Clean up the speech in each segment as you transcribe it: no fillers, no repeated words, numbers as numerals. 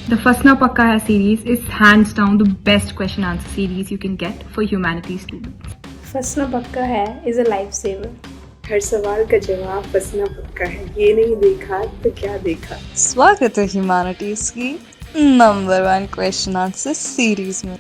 The Fasna Pakka Hai series is hands down the best question answer series you can get for humanities students. फंसना पक्का है is a life saver. हर सवाल का जवाब फंसना पक्का है, ये नहीं देखा तो क्या देखा। स्वागत है ह्यूमैनिटीज की नंबर 1 क्वेश्चन आंसर सीरीज में।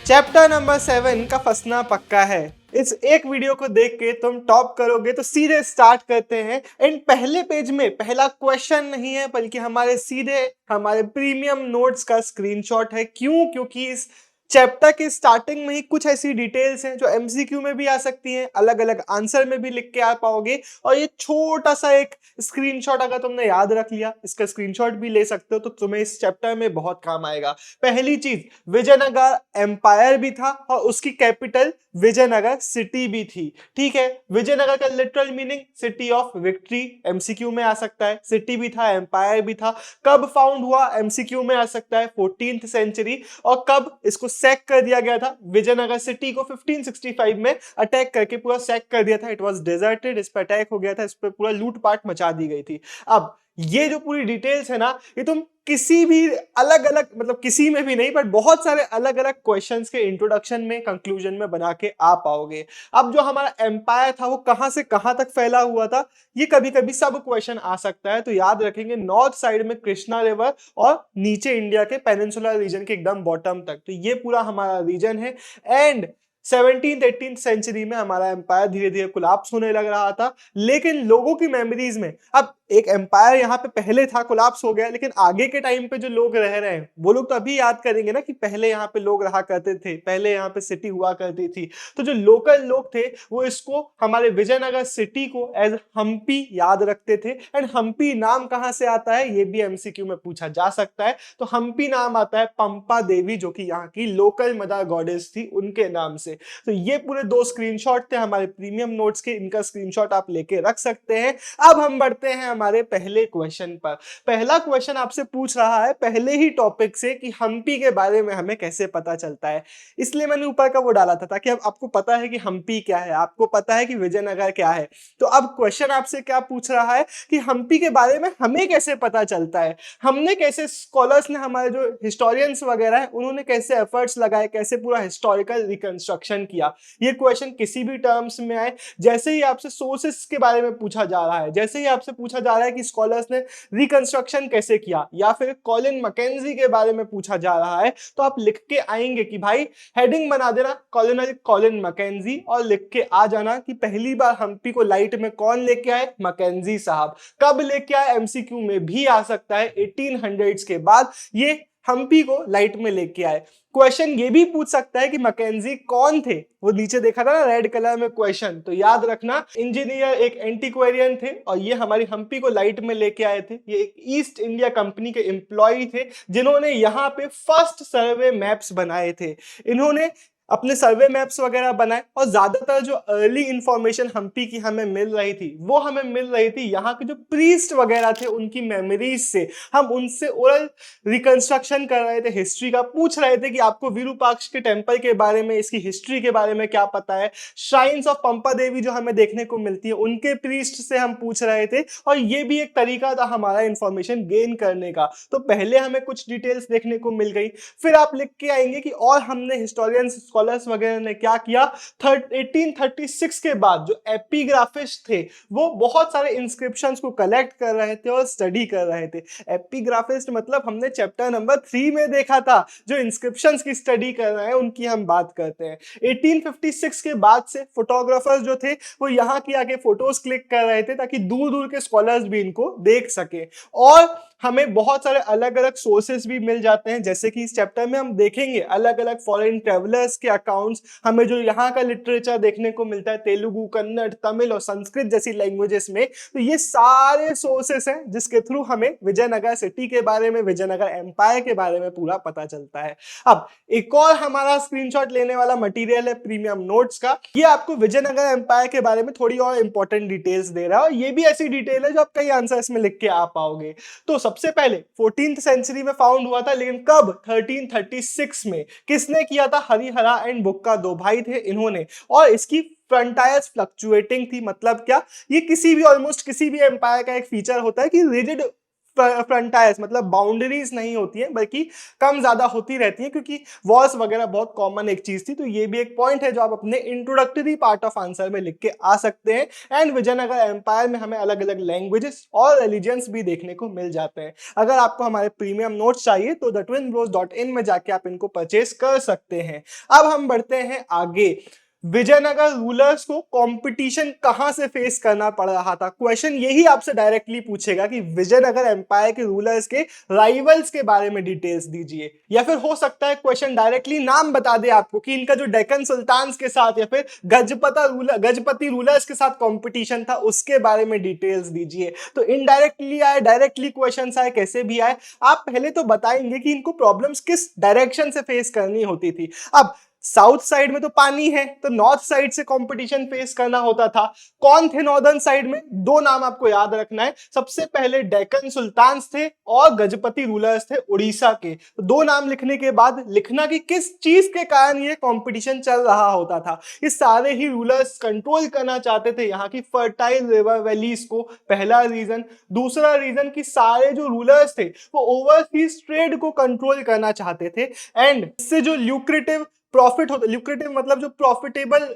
चैप्टर नंबर 7 का फंसना पक्का है। इस एक वीडियो को देख के तुम टॉप करोगे, तो सीधे स्टार्ट करते हैं। एंड पहले पेज में पहला क्वेश्चन नहीं है, बल्कि हमारे प्रीमियम नोट्स का स्क्रीनशॉट है। क्यों? क्योंकि इस चैप्टर के स्टार्टिंग में ही कुछ ऐसी डिटेल्स हैं जो एमसीक्यू में भी आ सकती हैं, अलग अलग आंसर में भी लिख के आ पाओगे। और ये छोटा सा एक स्क्रीनशॉट अगर तुमने याद रख लिया, इसका स्क्रीनशॉट भी ले सकते हो, तो तुम्हें इस चैप्टर में बहुत काम आएगा। पहली चीज, विजयनगर एम्पायर भी था और उसकी कैपिटल विजयनगर सिटी भी थी। ठीक है, विजयनगर का literal meaning city of victory, MCQ में आ सकता है। सिटी भी था, एम्पायर भी था। कब फाउंड हुआ, एमसीक्यू में आ सकता है, 14th सेंचुरी। और कब इसको सैक कर दिया गया था, विजयनगर सिटी को 1565 में अटैक करके पूरा सैक कर दिया था। इट वाज डेजर्टेड, इस पर अटैक हो गया था, इस पर पूरा लूटपाट मचा दी गई थी। अब ये जो पूरी डिटेल्स है ना, ये तुम किसी भी अलग अलग, मतलब किसी में भी नहीं, बट बहुत सारे अलग अलग क्वेश्चंस के इंट्रोडक्शन में, कंक्लूजन में बना के आ पाओगे। अब जो हमारा एम्पायर था वो कहां से कहां तक फैला हुआ था, ये कभी कभी सब क्वेश्चन आ सकता है। तो याद रखेंगे, नॉर्थ साइड में कृष्णा रिवर और नीचे इंडिया के पेनिनसुलर रीजन के एकदम बॉटम तक, तो ये पूरा हमारा रीजन है। एंड 17th 18th सेंचुरी में हमारा एम्पायर धीरे धीरे कोलैप्स होने लग रहा था। लेकिन लोगों की मेमोरीज में, अब एक एम्पायर यहाँ पे पहले था, कोलैप्स हो गया, लेकिन आगे के टाइम पे जो लोग रह रहे हैं वो लोग तो अभी याद करेंगे ना कि पहले यहाँ पे लोग रहा करते थे, पहले यहाँ पे सिटी हुआ करती थी। तो जो लोकल लोग थे वो इसको, हमारे विजयनगर सिटी को एज हम्पी याद रखते थे। एंड हम्पी नाम कहाँ से आता है, ये भी एमसीक्यू में पूछा जा सकता है। तो हम्पी नाम आता है पंपा देवी, जो कि यहाँ की लोकल मदर गॉडेस थी, उनके नाम से। तो ये पूरे 2 स्क्रीनशॉट थे हमारे प्रीमियम नोट्स के, इनका स्क्रीनशॉट आप लेके रख सकते हैं। अब हम बढ़ते हैं हमारे पहले क्वेश्चन पर। पहला क्वेश्चन आपसे पूछ रहा है पहले ही टॉपिक से कि हम्पी के बारे में हमें कैसे पता चलता है। इसलिए मैंने ऊपर का वो डाला था ताकि अब आपको पता है कि हम्पी क्या है, आपको पता है कि विजयनगर क्या है। तो अब क्वेश्चन आपसे क्या पूछ रहा है कि हम्पी के बारे में हमें कैसे पता चलता है, हमने कैसे, स्कॉलर्स ने, हमारे जो हिस्टोरियंस वगैरह है, उन्होंने कैसे एफर्ट्स लगाए, कैसे पूरा हिस्टोरिकल रिकंस्ट्रक्शन किया। ये क्वेश्चन किसी भी टर्म्स में आए, जैसे ही आपसे सोर्सेस के बारे में पूछा जा रहा है, जैसे ही आपसे पूछा जा रहा है कि स्कॉलर्स ने रिकंस्ट्रक्शन कैसे किया, या फिर कॉलिन मैकेंजी के बारे में पूछा जा रहा है, तो आप लिख के आएंगे कि भाई हेडिंग बना देना कॉलोनल कॉलिन मैकेंजी, और लिख के आ जाना कि पहली बार हम्पी को लाइट में कौन लेके आए, मैकेंजी साहब। कब लेके आए, एमसीक्यू में भी आ सकता है, 1800s के बाद ये हम्पी को लाइट में लेके आए। क्वेश्चन ये भी पूछ सकता है कि मैकेंजी कौन थे, वो नीचे देखा था ना रेड कलर में क्वेश्चन, तो याद रखना इंजीनियर, एक एंटीक्वेरियन थे, और ये हमारी हम्पी को लाइट में लेके आए थे। ये एक ईस्ट इंडिया कंपनी के एम्प्लॉय थे, जिन्होंने यहाँ पे फर्स्ट सर्वे मैप्स बनाए थे। इन्होंने अपने सर्वे मैप्स वगैरह बनाए, और ज्यादातर जो अर्ली इंफॉर्मेशन हम्पी की हमें मिल रही थी, वो हमें मिल रही थी यहाँ के जो प्रीस्ट वगैरह थे उनकी मेमोरीज से। हम उनसे ओरल रिकंस्ट्रक्शन कर रहे थे, हिस्ट्री का पूछ रहे थे कि आपको विरूपाक्ष के टेम्पल के बारे में, इसकी हिस्ट्री के बारे में क्या पता है। श्राइन्स ऑफ पंपा देवी जो हमें देखने को मिलती है, उनके प्रीस्ट से हम पूछ रहे थे, और ये भी एक तरीका था हमारा इंफॉर्मेशन गेन करने का। तो पहले हमें कुछ डिटेल्स देखने को मिल गई, फिर आप लिख के आएंगे कि और हमने हिस्टोरियंस, स्कॉलर्स वगैरह ने क्या किया। 1836 के बाद जो एपिग्राफिस्ट थे वो बहुत सारे इंस्क्रिप्शंस को कलेक्ट कर रहे थे और स्टडी कर रहे थे। एपिग्राफिस्ट मतलब हमने चैप्टर नंबर 3 में देखा था, जो इंस्क्रिप्शंस की स्टडी कर रहे हैं उनकी हम बात करते हैं। 1856 के बाद से फोटोग्राफर्स जो थे वो यहाँ की आके फोटोज क्लिक कर रहे थे, ताकि दूर दूर के स्कॉलर्स भी इनको देख सके। और हमें बहुत सारे अलग अलग सोर्सेस भी मिल जाते हैं, जैसे कि इस चैप्टर में हम देखेंगे अलग अलग फॉरेन ट्रेवलर्स के अकाउंट्स, हमें जो यहाँ का लिटरेचर देखने को मिलता है तेलुगु, कन्नड़, तमिल और संस्कृत जैसी लैंग्वेजेस में। तो ये सारे सोर्सेस हैं जिसके थ्रू हमें विजयनगर सिटी के बारे में, विजयनगर एम्पायर के बारे में पूरा पता चलता है। अब एक और हमारा स्क्रीनशॉट लेने वाला मटेरियल है प्रीमियम नोट्स का। ये आपको विजयनगर एम्पायर के बारे में थोड़ी और इंपॉर्टेंट डिटेल्स दे रहा है, और ये भी ऐसी डिटेल है जो आप कई आंसर्स में लिख के आ पाओगे। तो सबसे पहले 14th सेंचुरी में फाउंड हुआ था, लेकिन कब, 1336 में। किसने किया था, हरिहरा एंड बुक्का, 2 भाई थे इन्होंने। और इसकी फ्रंटायर्स फ्लक्चुएटिंग थी, मतलब क्या, ये किसी भी, ऑलमोस्ट किसी भी एम्पायर का एक फीचर होता है कि रिजिड फ्रंटायर्स मतलब बाउंड्रीज नहीं होती है बल्कि कम ज्यादा होती रहती है, क्योंकि वॉर्स वगैरह बहुत कॉमन एक चीज थी। तो ये भी एक पॉइंट है जो आप अपने इंट्रोडक्टरी पार्ट ऑफ आंसर में लिख के आ सकते हैं। एंड विजयनगर एम्पायर में हमें अलग अलग लैंग्वेजेस और रिलीजन्स भी देखने को मिल जाते हैं। अगर आपको हमारे प्रीमियम नोट्स चाहिए तो thetwinbros.in में जाके आप इनको परचेज कर सकते हैं। अब हम बढ़ते हैं आगे। विजयनगर रूलर्स को कंपटीशन कहां से फेस करना पड़ रहा था? क्वेश्चन यही आपसे डायरेक्टली पूछेगा कि विजयनगर एम्पायर के रूलर्स के राइवल्स के बारे में डिटेल्स दीजिए, या फिर हो सकता है क्वेश्चन डायरेक्टली नाम बता दे आपको कि इनका जो डेक्कन सुल्तान्स के साथ या फिर गजपति रूलर्स के साथ कंपटीशन था उसके बारे में डिटेल्स दीजिए। तो इनडायरेक्टली आए, डायरेक्टली क्वेश्चन आए, कैसे भी आए, आप पहले तो बताएंगे कि इनको प्रॉब्लम्स किस डायरेक्शन से फेस करनी होती थी। अब साउथ साइड में तो पानी है, तो नॉर्थ साइड से कंपटीशन फेस करना होता था। कौन थे नॉर्दर्न साइड में? दो नाम आपको याद रखना है। सबसे पहले डेक्कन सुल्तान्स थे और गजपति रूलर्स थे उड़ीसा के। तो दो नाम लिखने के बाद लिखना कि किस चीज के कारण ये कंपटीशन चल रहा होता था। ये सारे ही रूलर्स कंट्रोल करना चाहते थे यहाँ की फर्टाइल रिवर वैलीज को, पहला रीजन। दूसरा रीजन कि सारे जो रूलर्स थे वो ओवरसीज ट्रेड को कंट्रोल करना चाहते थे, एंड इससे जो ल्यूक्रेटिव प्रॉफिट होता, ल्यूक्रेटिव मतलब जो प्रॉफिटेबल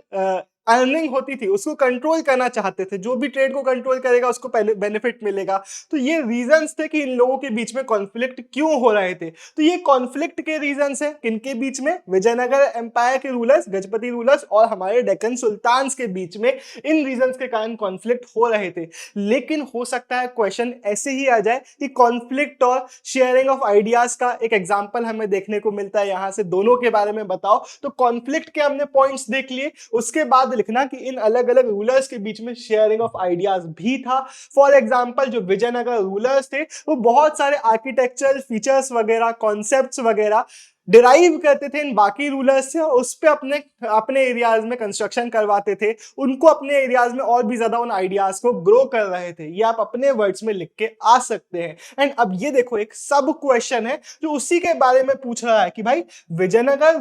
अर्निंग होती थी उसको कंट्रोल करना चाहते थे। जो भी ट्रेड को कंट्रोल करेगा उसको बेनिफिट मिलेगा। तो ये रीजंस थे कि इन लोगों के बीच में कॉन्फ्लिक्ट क्यों हो रहे थे। तो ये कॉन्फ्लिक्ट के रीजंस हैं किनके बीच में? विजयनगर एम्पायर के रूलर्स, गजपति रूलर्स और हमारे डेक्कन सुल्तान्स के बीच में। इन रीजंस के कारण कॉन्फ्लिक्ट हो रहे थे। लेकिन हो सकता है क्वेश्चन ऐसे ही आ जाए कि कॉन्फ्लिक्ट और शेयरिंग ऑफ आइडियाज का एक एग्जाम्पल हमें देखने को मिलता है, यहां से दोनों के बारे में बताओ। तो कॉन्फ्लिक्ट के हमने पॉइंट्स देख लिए, उसके बाद लिखना कि इन अलग अलग रूलर्स के बीच में शेयरिंग ऑफ आइडियाज भी था। फॉर एग्जांपल जो विजयनगर रूलर्स थे वो बहुत सारे आर्किटेक्चरल फीचर्स वगैरह, कॉन्सेप्ट्स वगैरह डिराइव करते थे इन बाकी रूलर्स से और उस पे अपने एरियाज में कंस्ट्रक्शन करवाते थे। उनको अपने एरियाज में और भी ज्यादा उन आइडियाज को ग्रो कर रहे थे। ये आप अपने वर्ड्स में लिख के आ सकते हैं। एंड अब ये देखो एक सब क्वेश्चन है जो उसी के बारे में पूछ रहा है कि भाई विजयनगर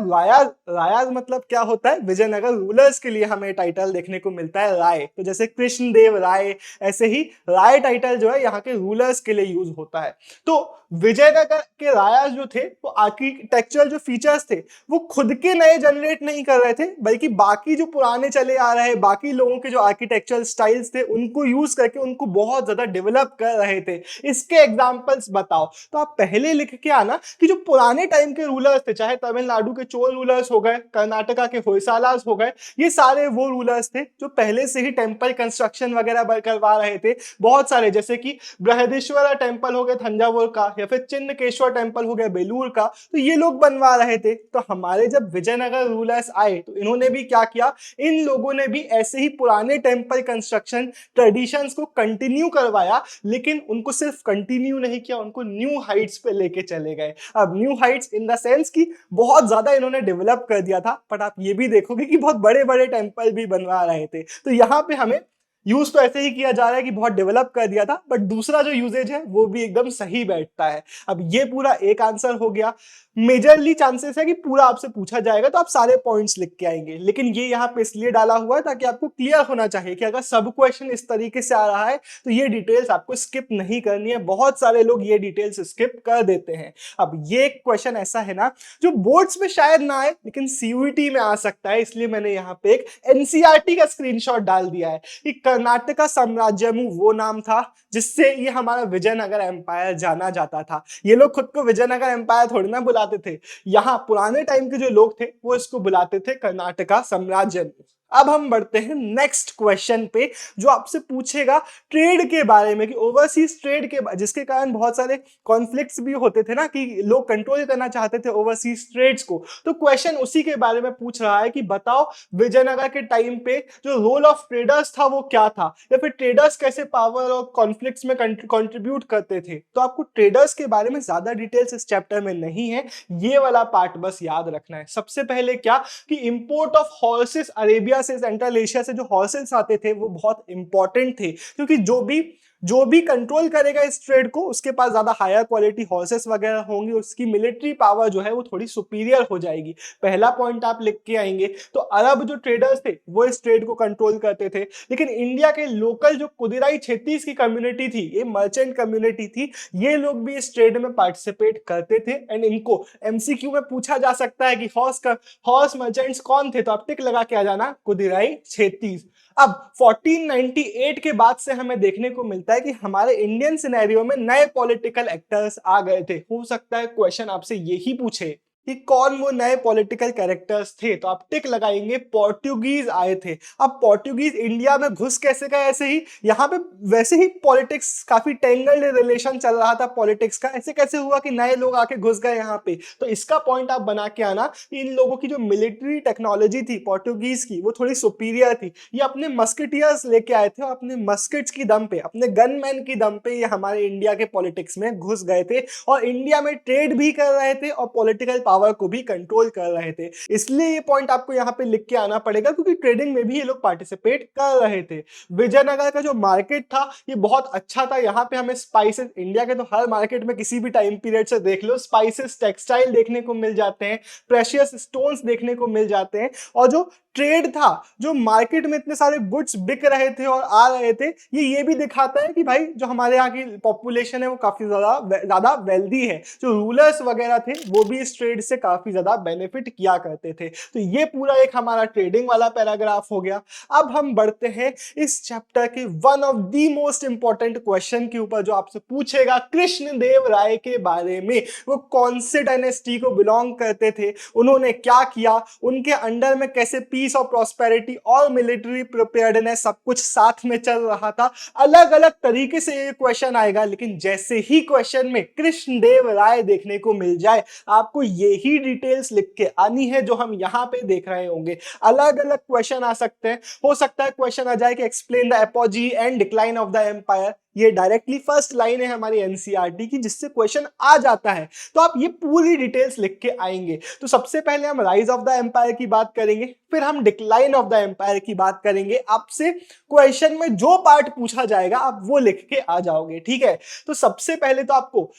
रायाज मतलब क्या होता है? विजयनगर रूलर्स के लिए हमें टाइटल देखने को मिलता है राय। तो जैसे कृष्णदेव राय, ऐसे ही राय टाइटल जो है यहाँ के रूलर्स के लिए यूज होता है। तो विजयनगर के रायाज जो थे वो आर्किटेक्चरल जो फीचर्स थे वो खुद के नए जनरेट नहीं कर रहे थे, बल्कि बाकी जो पुराने चले आ रहे हैं, बाकी लोगों के जो आर्किटेक्चरल स्टाइल्स थे उनको यूज करके उनको बहुत ज्यादा डेवलप कर रहे थे। इसके एग्जांपल्स बताओ। तो आप पहले लिख के आना कि जो पुराने टाइम के रूलर्स थे, चाहे तमिलनाडु के चोल रूलर्स हो गए, कर्नाटका के होयसालास हो गए, ये सारे वो रूलर्स थे जो पहले से ही टेंपल कंस्ट्रक्शन वगैरह करवा रहे थे। बहुत सारे, जैसे कि बृहदेश्वरा टेंपल हो गया थंजावुर का, या फिर चिन्नकेश्वर टेंपल हो गया बेलूर का, तो ये लोग बनवा रहे थे। तो हमारे जब विजयनगर रूलर्स आए तो इन्होंने भी क्या किया? इन लोगों ने भी ऐसे ही पुराने टेंपल कंस्ट्रक्शन ट्रेडिशंस को कंटिन्यू करवाया, लेकिन उनको सिर्फ कंटिन्यू नहीं किया, उनको न्यू हाइट्स पे लेके चले गए। अब new heights in the sense कि बहुत ज्यादा इन्होंने डेवलप कर दिया था, बट आप ये भी देखोगे कि बहुत बड़े बड़े टेंपल भी बनवा रहे थे। तो यहाँ पे हमें यूज तो ऐसे ही किया जा रहा है कि बहुत डेवलप कर दिया था, बट दूसरा जो यूजेज है वो भी एकदम सही बैठता है। अब ये पूरा एक आंसर हो गया। मेजरली चांसेस है कि पूरा आपसे पूछा जाएगा तो आप सारे पॉइंट्स लिख के आएंगे, लेकिन ये यहाँ पे इसलिए डाला हुआ है ताकि आपको क्लियर होना चाहिए कि अगर सब क्वेश्चन इस तरीके से आ रहा है तो ये डिटेल्स आपको स्किप नहीं करनी है। बहुत सारे लोग ये डिटेल्स स्किप कर देते हैं। अब ये क्वेश्चन ऐसा है ना जो बोर्ड्स में शायद ना आए लेकिन सीयूईटी में आ सकता है, इसलिए मैंने यहाँ पे एक एनसीईआरटी का स्क्रीनशॉट डाल दिया है कि कर्नाटका साम्राज्यम वो नाम था जिससे ये हमारा विजयनगर एम्पायर जाना जाता था। ये लोग खुद को विजयनगर एम्पायर थोड़ी ना बुलाते थे, यहाँ पुराने टाइम के जो लोग थे वो इसको बुलाते थे कर्नाटका साम्राज्य। अब हम बढ़ते हैं नेक्स्ट क्वेश्चन पे जो आपसे पूछेगा ट्रेड के बारे में कि ओवरसीज ट्रेड के, जिसके कारण बहुत सारे कॉन्फ्लिक्ट्स भी होते थे ना कि लोग कंट्रोल करना चाहते थे ओवरसीज ट्रेड्स को। तो क्वेश्चन उसी के बारे में पूछ रहा है कि बताओ विजयनगर के टाइम पे जो रोल ऑफ ट्रेडर्स था वो क्या था, या फिर ट्रेडर्स कैसे पावर और कॉन्फ्लिक्ट्स में कंट्रीब्यूट करते थे। तो आपको ट्रेडर्स के बारे में ज्यादा डिटेल्स इस चैप्टर में नहीं है, ये वाला पार्ट बस याद रखना है। सबसे पहले क्या कि इंपोर्ट ऑफ हॉर्सेस अरेबिया से, सेंट्रल एशिया से जो हॉर्सेस आते थे वो बहुत इंपॉर्टेंट थे, क्योंकि जो भी जो भी कंट्रोल करेगा इस ट्रेड को उसके पास ज्यादा हायर क्वालिटी हॉर्सेस वगैरह होंगे, उसकी मिलिट्री पावर जो है वो थोड़ी सुपीरियर हो जाएगी। पहला पॉइंट आप लिख के आएंगे। तो अरब जो ट्रेडर्स थे वो इस ट्रेड को कंट्रोल करते थे, लेकिन इंडिया के लोकल जो कुदिराई क्षेत्रीज की कम्युनिटी थी, ये मर्चेंट कम्युनिटी थी, ये लोग भी इस ट्रेड में पार्टिसिपेट करते थे। एंड इनको एमसीक्यू में पूछा जा सकता है कि हॉर्स मर्चेंट्स कौन थे, तो आप टिक लगा के आ जाना कुदिराई क्षेत्रीज। अब 1498 के बाद से हमें देखने को मिलता है कि हमारे इंडियन सिनेरियो में नए पॉलिटिकल एक्टर्स आ गए थे। हो सकता है क्वेश्चन आपसे यही पूछे कि कौन वो नए पॉलिटिकल कैरेक्टर्स थे, तो आप टिक लगाएंगे पोर्टुगीज आए थे। अब पोर्टुगीज इंडिया में घुस कैसे गए, ऐसे ही यहाँ पे वैसे ही पॉलिटिक्स काफी टेंगल्ड रिलेशन चल रहा था पॉलिटिक्स का, ऐसे कैसे हुआ कि नए लोग आके घुस गए यहाँ पे। तो इसका पॉइंट आप बना के आना कि इन लोगों की जो मिलिट्री टेक्नोलॉजी थी पोर्टुगीज की वो थोड़ी सुपीरियर थी। ये अपने मस्केटियर्स लेके आए थे और अपने मस्केट्स की दम पे, अपने गनमैन की दम पे ये हमारे इंडिया के पॉलिटिक्स में घुस गए थे और इंडिया में ट्रेड भी कर रहे थे और पॉलिटिकल पावर को भी कंट्रोल कर रहे थे। इसलिए ये पॉइंट आपको यहाँ पे लिख के आना पड़ेगा, क्योंकि ट्रेडिंग में भी ये लोग पार्टिसिपेट कर रहे थे। विजयनगर का जो मार्केट था ये बहुत अच्छा था। यहाँ पे हमें स्पाइसेस, इंडिया के तो हर मार्केट में किसी भी टाइम पीरियड से देख लो, स्पाइसेस, टेक्सटाइल देखने को मिल जाते हैं, प्रेशियस स्टोन्स देखने को मिल जाते हैं। और जो ट्रेड था, जो मार्केट में इतने सारे गुड्स बिक रहे थे और आ रहे थे, ये भी दिखाता है कि भाई जो हमारे यहाँ की पॉपुलेशन है वो काफी ज्यादा वेल्दी है। जो रूलर्स वगैरह थे वो भी इस ट्रेड से काफी ज्यादा बेनिफिट किया करते थे। तो ये पूरा एक हमारा ट्रेडिंग वाला पैराग्राफ हो गया। अब हम बढ़ते हैं इस चैप्टर के one of the most important question के ऊपर, जो आपसे पूछेगा कृष्णदेव राय के बारे में। वो कौन से डायनेस्टी को बिलोंग करते थे, उन्होंने क्या किया, उनके अंडर में कैसे पीस और प्रॉस्पेरिटी और मिलिट्री प्रिपेयर्डनेस सब कुछ साथ में चल रहा था। अलग अलग तरीके से ये क्वेश्चन आएगा, लेकिन जैसे ही क्वेश्चन में कृष्णदेव राय देखने को मिल जाए आपको यही डिटेल्स लिख के आनी है जो हम यहाँ पे देख रहे होंगे। अलग अलग क्वेश्चन आ सकते हैं। हो सकता है क्वेश्चन आ जाए कि explain the apogee and decline of the empire. ये डायरेक्टली फर्स्ट लाइन है हमारी एनसीईआरटी की, जिससे क्वेश्चन आ जाता है। तो आप ये पूरी डिटेल्स लिख के आएंगे। तो सबसे पहले हम राइज ऑफ द एम्पायर की बात करेंगे, फिर हम डिक्लाइन ऑफ द एम्पायर की बात करेंगे। आपसे क्वेश्चन में जो पार्ट पूछा जाएगा आप वो लिख के आ जाओगे, ठीक है। तो सबसे पहले तो आपको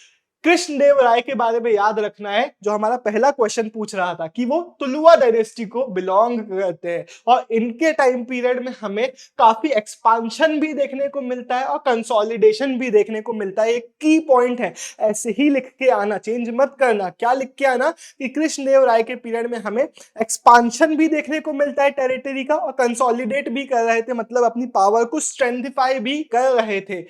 कृष्णदेव राय के बारे में याद रखना है, जो हमारा पहला क्वेश्चन पूछ रहा था कि वो तुलुवा डायनेस्टी को बिलोंग करते हैं और इनके टाइम पीरियड में हमें काफी एक्सपांशन भी देखने को मिलता है और कंसोलिडेशन भी देखने को मिलता है। एक की पॉइंट है, ऐसे ही लिख के आना, चेंज मत करना। क्या लिख के आना कि कृष्णदेव राय के पीरियड में हमें एक्सपांशन भी देखने को मिलता है टेरिटरी का, और कंसोलिडेट भी कर रहे थे, मतलब अपनी पावर को स्ट्रेंथिफाई भी कर रहे थे।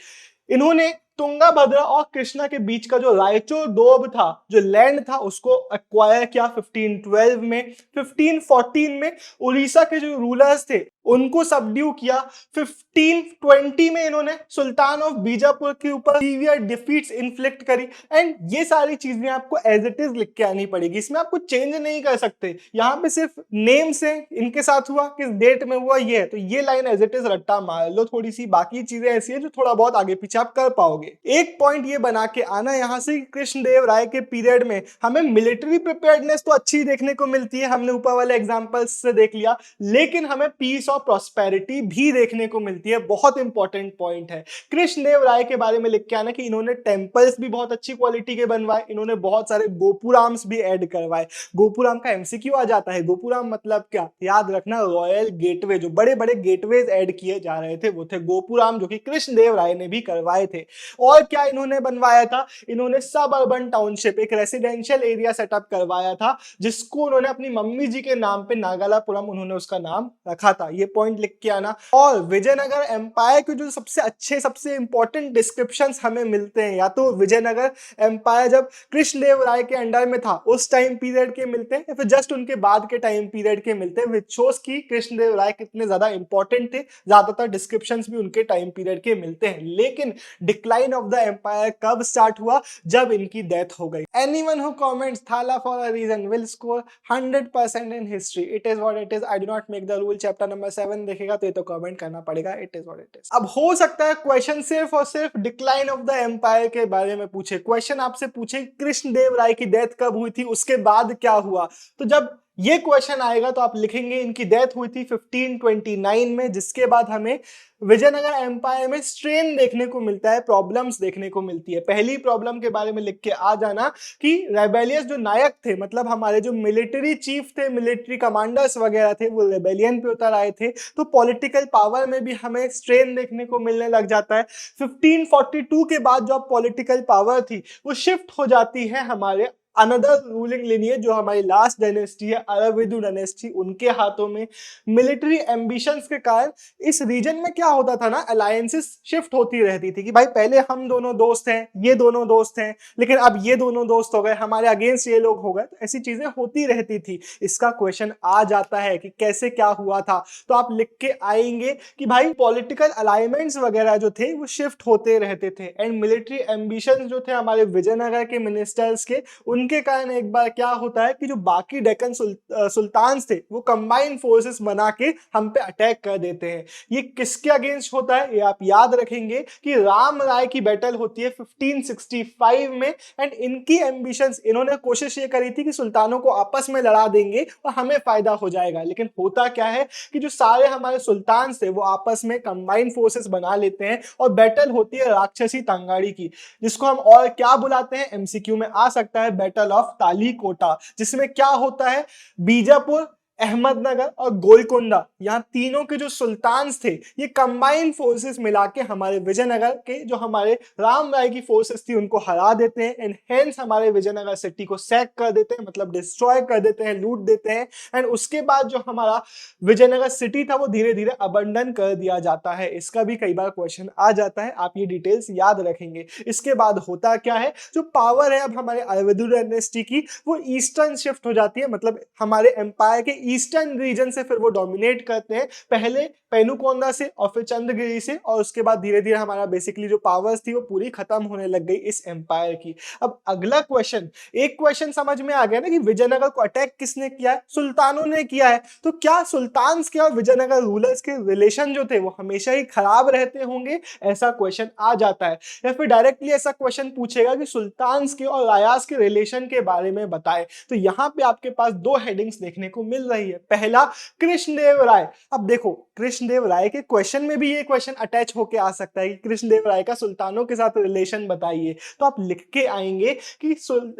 इन्होंने तुंगाभद्रा और कृष्णा के बीच का जो रायचूर डोब था, जो लैंड था, उसको एक्वायर किया 1512 में। 1514 में उड़ीसा के जो रूलर्स थे उनको सबड्यू किया। 1520 में इन्होंने सुल्तान ऑफ बीजापुर के ऊपर सीवियर डिफीट्स इन्फ्लिक्ट करी। एंड ये सारी चीजें आपको एज इट इज लिख के आनी पड़ेगी, इसमें आपको चेंज नहीं कर सकते। यहाँ पे सिर्फ नेम से इनके साथ हुआ, किस डेट में हुआ, ये है, तो ये लाइन एज इट इज रट्टा मार लो थोड़ी सी। बाकी चीजें ऐसी है जो थोड़ा बहुत आगे पीछे आप कर पाओगे। एक पॉइंट ये बना के आना यहाँ से, कृष्णदेव राय के पीरियड में हमें मिलिट्री प्रिपेयर्डनेस तो अच्छी देखने को मिलती है, हमने ऊपर वाले एग्जांपल्स से देख लिया, लेकिन हमें पीस और प्रॉस्पेरिटी भी देखने को मिलती है। बहुत इंपॉर्टेंट पॉइंट है। कृष्णदेव राय के बारे में लिख के आना कि इन्होंने टेंपल्स भी बहुत अच्छी क्वालिटी के बनवाए, इन्होंने बहुत सारे गोपुराम्स भी ऐड करवाए। गोपुराम का एमसीक्यू आ जाता है। गोपुराम मतलब क्या, याद रखना, रॉयल गेटवे। जो बड़े बड़े गेटवेज ऐड किए जा रहे थे वो थे गोपुराम, जो कि कृष्णदेव राय ने भी करवाए थे। और क्या इन्होंने बनवाया था, इन्होंने सब अर्बन टाउनशिप, एक रेसिडेंशियल एरिया सेटअप करवाया था, जिसको उन्होंने अपनी मम्मी जी के नाम पे नागालापुरम उन्होंने उसका नाम रखा था। ये पॉइंट लिख के आना। और विजयनगर एम्पायर के जो सबसे अच्छे, सबसे इंपॉर्टेंट डिस्क्रिप्शंस हमें मिलते हैं, या तो विजयनगर एम्पायर जब कृष्णदेव राय के अंडर में था उस टाइम पीरियड के मिलते हैं, या फिर जस्ट उनके बाद के टाइम पीरियड के मिलते हैं, विच शोज की कृष्णदेव राय कितने ज्यादा इंपॉर्टेंट थे। ज्यादातर डिस्क्रिप्शंस भी उनके टाइम पीरियड के मिलते हैं। लेकिन डिक्लाइन ऑफ द एम्पायर कब स्टार्ट हुआ, जब इनकी डेथ हो गई। Anyone who comments Thala for a reason will score 100% in history. It is what it is, I do not make the rule. Chapter number 7 देखेगा तो ये तो कमेंट करना पड़ेगा, it is what it is. अब हो सकता है क्वेश्चन सिर्फ और सिर्फ डिक्लाइन ऑफ द एम्पायर के बारे में पूछे। क्वेश्चन आपसे पूछे कृष्णदेव राय की डेथ कब हुई थी, उसके बाद क्या हुआ। तो जब ये क्वेश्चन आएगा तो आप लिखेंगे इनकी डेथ हुई थी 1529 में, जिसके बाद हमें विजयनगर एम्पायर में स्ट्रेन देखने को मिलता है, प्रॉब्लम्स देखने को मिलती है। पहली प्रॉब्लम के बारे में लिख के आ जाना कि रेबेलियस जो नायक थे, मतलब हमारे जो मिलिट्री चीफ थे, मिलिट्री कमांडर्स वगैरह थे, वो रेबेलियन पे उतर आए थे, तो पॉलिटिकल पावर में भी हमें स्ट्रेन देखने को मिलने लग जाता है। 1542 के बाद जो पॉलिटिकल पावर थी वो शिफ्ट हो जाती है हमारे अनदर रूलिंग लिनियज, जो हमारी लास्ट डायनेस्टी है अरविदु डायनेस्टी, उनके हाथों में। मिलिट्री एम्बिशंस के कारण इस रीजन में क्या होता था ना, अलायंसेस शिफ्ट होती रहती थी कि भाई पहले हम दोनों दोस्त हैं, ये दोनों दोस्त हैं, लेकिन अब ये दोनों दोस्त हो गए, हमारे अगेंस्ट ये लोग हो गए, तो ऐसी चीजें होती रहती थी। इसका क्वेश्चन आ जाता है कि कैसे क्या हुआ था, तो आप लिख के आएंगे कि भाई पॉलिटिकल अलाइनमेंट्स वगैरह जो थे वो शिफ्ट होते रहते थे, एंड मिलिट्री एम्बिशंस जो थे हमारे विजयनगर के मिनिस्टर्स के, उनके कारण एक बार क्या होता है कि जो बाकी डेक्कन सुल्तान्स थे वो कंबाइंड फोर्सेस बना के हम पे अटैक कर देते हैं। ये किसके अगेंस्ट होता है, ये आप याद रखेंगे कि राम राय की बैटल होती है 1565 में, एंड इनकी एम्बिशंस, इन्होंने कोशिश ये करी थी कि सुल्तानों को आपस में लड़ा देंगे और हमें फायदा हो जाएगा, लेकिन होता क्या है कि जो सारे हमारे सुल्तान थे वो आपस में कंबाइंड फोर्सेस बना लेते हैं और बैटल होती है राक्षसी तंगाड़ी की, जिसको हम और क्या बुलाते हैं, एमसीक्यू में आ सकता है, बैटल ऑफ तालीकोटा, जिसमें क्या होता है, बीजापुर, अहमदनगर और गोलकोंडा, यहाँ तीनों के जो सुल्तान्स थे ये कंबाइंड फोर्सेस मिला के हमारे विजयनगर के जो हमारे राम राय की फोर्सेस थी उनको हरा देते हैं, एंड हेंस हमारे विजयनगर सिटी को सैक कर देते हैं, मतलब डिस्ट्रॉय कर देते हैं, लूट देते हैं, एंड उसके बाद जो हमारा विजयनगर सिटी था वो धीरे धीरे अबंडन कर दिया जाता है। इसका भी कई बार क्वेश्चन आ जाता है, आप ये डिटेल्स याद रखेंगे। इसके बाद होता क्या है, जो पावर है अब हमारे अरविदु डायनेस्टी की वो ईस्टर्न शिफ्ट हो जाती है, मतलब हमारे एम्पायर के ईस्टर्न रीजन से फिर वो डोमिनेट करते हैं, पहले पेनुकोंदा से और फिर चंद्रगिरी से, और उसके बाद धीरे धीरे हमारा बेसिकली जो पावर्स थी वो पूरी खत्म होने लग गई इस एम्पायर की। अब अगला क्वेश्चन, एक क्वेश्चन समझ में आ गया ना कि विजयनगर को अटैक किसने किया है, सुल्तानों ने किया है, तो क्या सुल्तान्स के और विजयनगर रूलर्स के रिलेशन जो थे वो हमेशा ही खराब रहते होंगे, ऐसा क्वेश्चन आ जाता है। या फिर डायरेक्टली ऐसा क्वेश्चन पूछेगा कि सुल्तान्स के और रायास के रिलेशन के बारे में बताए, तो यहाँ पे आपके पास दो हेडिंग्स देखने को मिल रही है। पहला, कृष्णदेव राय। अब देखो कृष्णदेव राय के क्वेश्चन में भी ये क्वेश्चन अटैच होके आ सकता है कि कृष्णदेव राय का सुल्तानों के साथ रिलेशन बताइए, तो आप लिख के आएंगे कि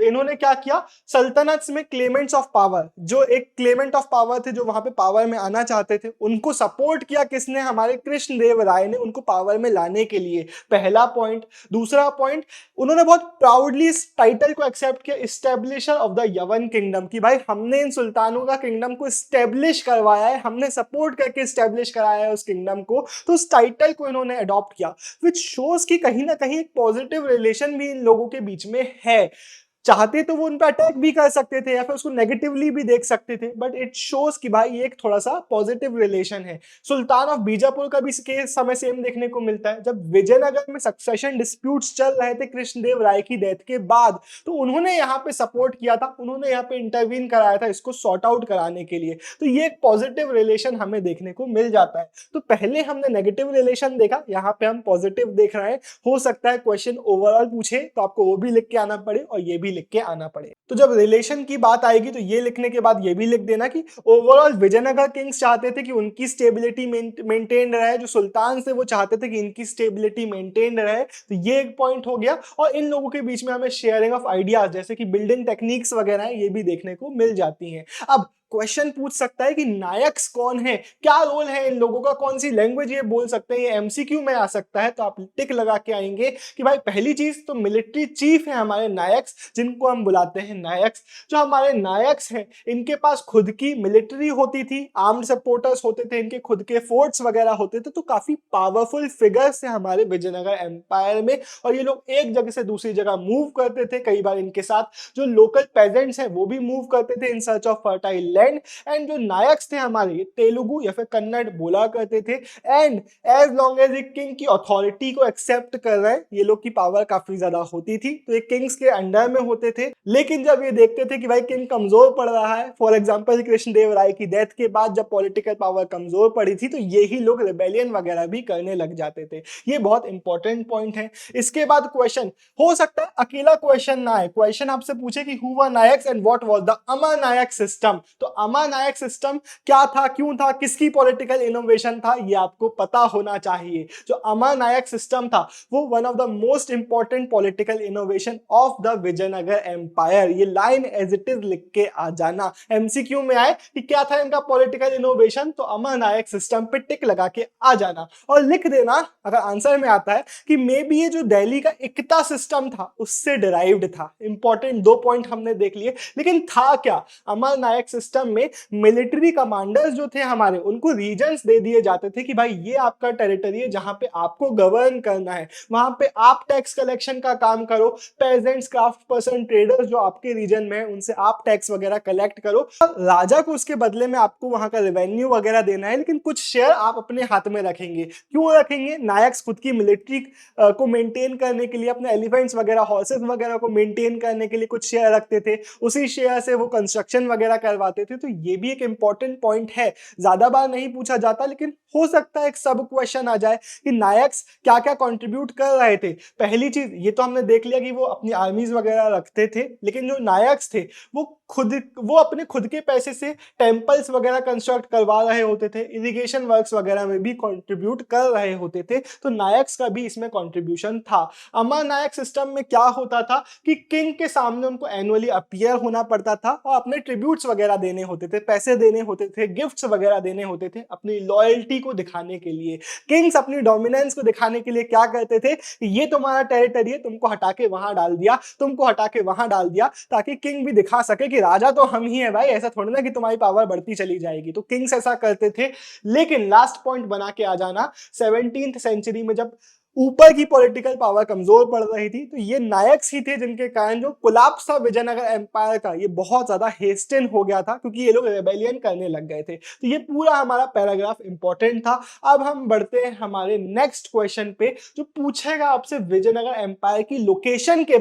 इन्होंने क्या किया, सल्तनत में क्लेमेंट्स ऑफ पावर, जो एक क्लेमेंट ऑफ पावर थे जो वहां पे पावर में आना चाहते थे, उनको सपोर्ट किया किसने, हमारे कृष्णदेव राय ने, उनको पावर में लाने के लिए। पहला पॉइंट। दूसरा पॉइंट, उन्होंने बहुत प्राउडली इस टाइटल को एक्सेप्ट किया, इस्टेब्लिशर ऑफ द यवन किंगडम, कि भाई हमने इन सुल्तानों का किंगडम को स्टेब्लिश करवाया है, हमने सपोर्ट करके स्टेब्लिश कराया है उस किंगडम को, तो उस टाइटल को इन्होंने अडॉप्ट किया, विच शोज कि कहीं ना कहीं एक पॉजिटिव रिलेशन भी इन लोगों के बीच में है। चाहते तो वो उन पर अटैक भी कर सकते थे या फिर उसको नेगेटिवली भी देख सकते थे, बट इट शोज कि भाई ये एक थोड़ा सा पॉजिटिव रिलेशन है। सुल्तान ऑफ बीजापुर का भी इसके समय सेम देखने को मिलता है, जब विजयनगर में सक्सेशन डिस्प्यूट्स चल रहे थे कृष्णदेव राय की डेथ के बाद, तो उन्होंने यहाँ पे सपोर्ट किया था, उन्होंने यहाँ पे इंटरवीन कराया था इसको सॉर्ट आउट कराने के लिए, तो ये एक पॉजिटिव रिलेशन हमें देखने को मिल जाता है। तो पहले हमने नेगेटिव रिलेशन देखा, यहाँ पे हम पॉजिटिव देख रहे हैं। हो सकता है क्वेश्चन ओवरऑल पूछे तो आपको वो भी लिख के आना पड़े और ये भी लिख के आना पड़े। तो जब रिलेशन की बात आएगी तो ये लिखने के बाद ये भी लिख देना कि ओवरऑल विजयनगर किंग्स चाहते थे कि उनकी स्टेबिलिटी मेंटेन रहे, जो सुल्तान थे वो चाहते थे कि इनकी स्टेबिलिटी मेंटेन रहे, तो ये एक पॉइंट हो गया। और इन लोगों के बीच में हमें शेयरिंग ऑफ आइडियाज जैसे कि बिल्डिंग टेक्निक्स वगैरह ये भी देखने को मिल जाती हैं। अब क्वेश्चन पूछ सकता है कि नायक्स कौन है, क्या रोल है इन लोगों का, कौन सी लैंग्वेज ये बोल सकते हैं, ये एमसीक्यू में आ सकता है, तो आप टिक लगा के आएंगे कि भाई पहली चीज तो मिलिट्री चीफ है हमारे नायक्स, जिनको हम बुलाते हैं नायक्स। जो हमारे नायक्स हैं इनके पास खुद की मिलिट्री होती थी, आर्म्ड सपोर्टर्स होते थे, इनके खुद के फोर्ट्स वगैरह होते थे, तो काफी पावरफुल फिगर्स थे हमारे विजयनगर एम्पायर में, और ये लोग एक जगह से दूसरी जगह मूव करते थे। कई बार इनके साथ जो लोकल पेजेंट्स हैं वो भी मूव करते थे in search of fertile land. And जो नायक्स थे हमारे तेलुगु या फिर कन्नड़ बोला करते थे, एंड एज लॉन्ग एज एक किंग की अथॉरिटी को एक्सेप्ट कर रहे हैं, ये लोग की पावर काफी ज्यादा होती थी, तो ये किंग्स के अंडर में होते थे। लेकिन जब ये देखते थे कि भाई किंग कमजोर पड़ रहा है, फॉर एग्जांपल कृष्णदेव राय की डेथ के बाद जब पॉलिटिकल पावर कमजोर पड़ी थी, तो यही लोग रिबेलियन वगैरह भी करने लग जाते थे। ये बहुत इंपॉर्टेंट पॉइंट है। इसके बाद क्वेश्चन हो सकता है अकेला क्वेश्चन ना आए, क्वेश्चन आपसे पूछे कि who were Nayaks and what was the Amara Nayaka system, तो अमा नायक सिस्टम क्या था, क्यों था, किसकी पॉलिटिकल इनोवेशन था, ये आपको पता होना चाहिए। जो अमा नायक सिस्टम था वो one of the most important political innovation of the Vijayanagara empire. ये लाइन एज इट इज लिख के आ जाना। एमसीक्यू में आए कि क्या था इनका पॉलिटिकल इनोवेशन, तो अमा नायक सिस्टम पे टिक लगा के आ जाना और लिख देना अगर आंसर में आता है कि मे बी ये जो दिल्ली का इक्ता सिस्टम था उससे डिराइव्ड था। इंपॉर्टेंट 2 पॉइंट हमने देख लिए, लेकिन था क्या? अमर नायक सिस्टम में मिलिट्री कमांडर्स जो थे हमारे, उनको रीजन्स दे दिए जाते थे कि भाई ये आपका टेरिटरी है जहां पे आपको गवर्न करना है, वहां पे आप टैक्स कलेक्शन का काम करो, पेजेंट्स, क्राफ्ट पर्सन, ट्रेडर्स जो आपके रीजन में है उनसे आप टैक्स वगैरह कलेक्ट करो। राजा को उसके बदले में आपको वहां का रेवेन्यू वगैरह देना है, लेकिन कुछ शेयर आप अपने हाथ में रखेंगे। क्यों रखेंगे? नायक्स खुद की मिलिट्री को मेंटेन करने के लिए, अपने एलिफेंट्स वगैरह, हॉर्सेस वगैरह को मेंटेन करने के लिए कुछ शेयर रखते थे, उसी शेयर से वो कंस्ट्रक्शन वगैरह करवाते थे। तो ये भी एक इंपॉर्टेंट पॉइंट है, ज्यादा बार नहीं पूछा जाता, लेकिन हो सकता है एक सब क्वेश्चन आ जाए कि नायक्स क्या क्या कंट्रीब्यूट कर रहे थे। पहली चीज ये तो हमने देख लिया कि वो अपनी आर्मीज वगैरह रखते थे, लेकिन जो नायक्स थे वो अपने खुद के पैसे से टेम्पल्स वगैरह कंस्ट्रक्ट करवा रहे होते थे, इरिगेशन वर्क्स वगैरह में भी कंट्रीब्यूट कर रहे होते थे। तो नायक्स का भी इसमें कंट्रीब्यूशन था। अमर नायक सिस्टम में क्या होता था कि किंग के सामने उनको एनुअली अपीयर होना पड़ता था और अपने ट्रिब्यूट्स वगैरह देने होते थे, पैसे देने होते थे, गिफ्ट्स वगैरह देने होते थे अपनी लॉयल्टी को दिखाने के लिए। किंग्स अपनी डोमिनेंस को दिखाने के लिए क्या करते थे, ये तुम्हारा टेरिटरी है, तुमको हटा के वहां डाल दिया, तुमको हटा के वहां डाल दिया, ताकि किंग भी दिखा सके कि राजा तो हम ही है भाई, ऐसा थोड़ी ना कि तुम्हारी पावर बढ़ती चली जाएगी। तो किंग्स ऐसा करते थे। लेकिन लास्ट पॉइंट बना के आ जाना, 17th सेंचुरी में जब ऊपर की पॉलिटिकल पावर कमजोर पड़ रही थी, तो ये नायक्स ही थे जिनके कारण जो कोलैप्स था विजयनगर एम्पायर का, ये बहुत ज्यादा हेस्टेन हो गया था, क्योंकि ये लोग रेबेलियन करने लग गए थे। तो ये पूरा हमारा पैराग्राफ इंपॉर्टेंट था। अब हम बढ़ते हैं हमारे नेक्स्ट क्वेश्चन पे, जो पूछेगा आपसे विजयनगर एम्पायर की लोकेशन के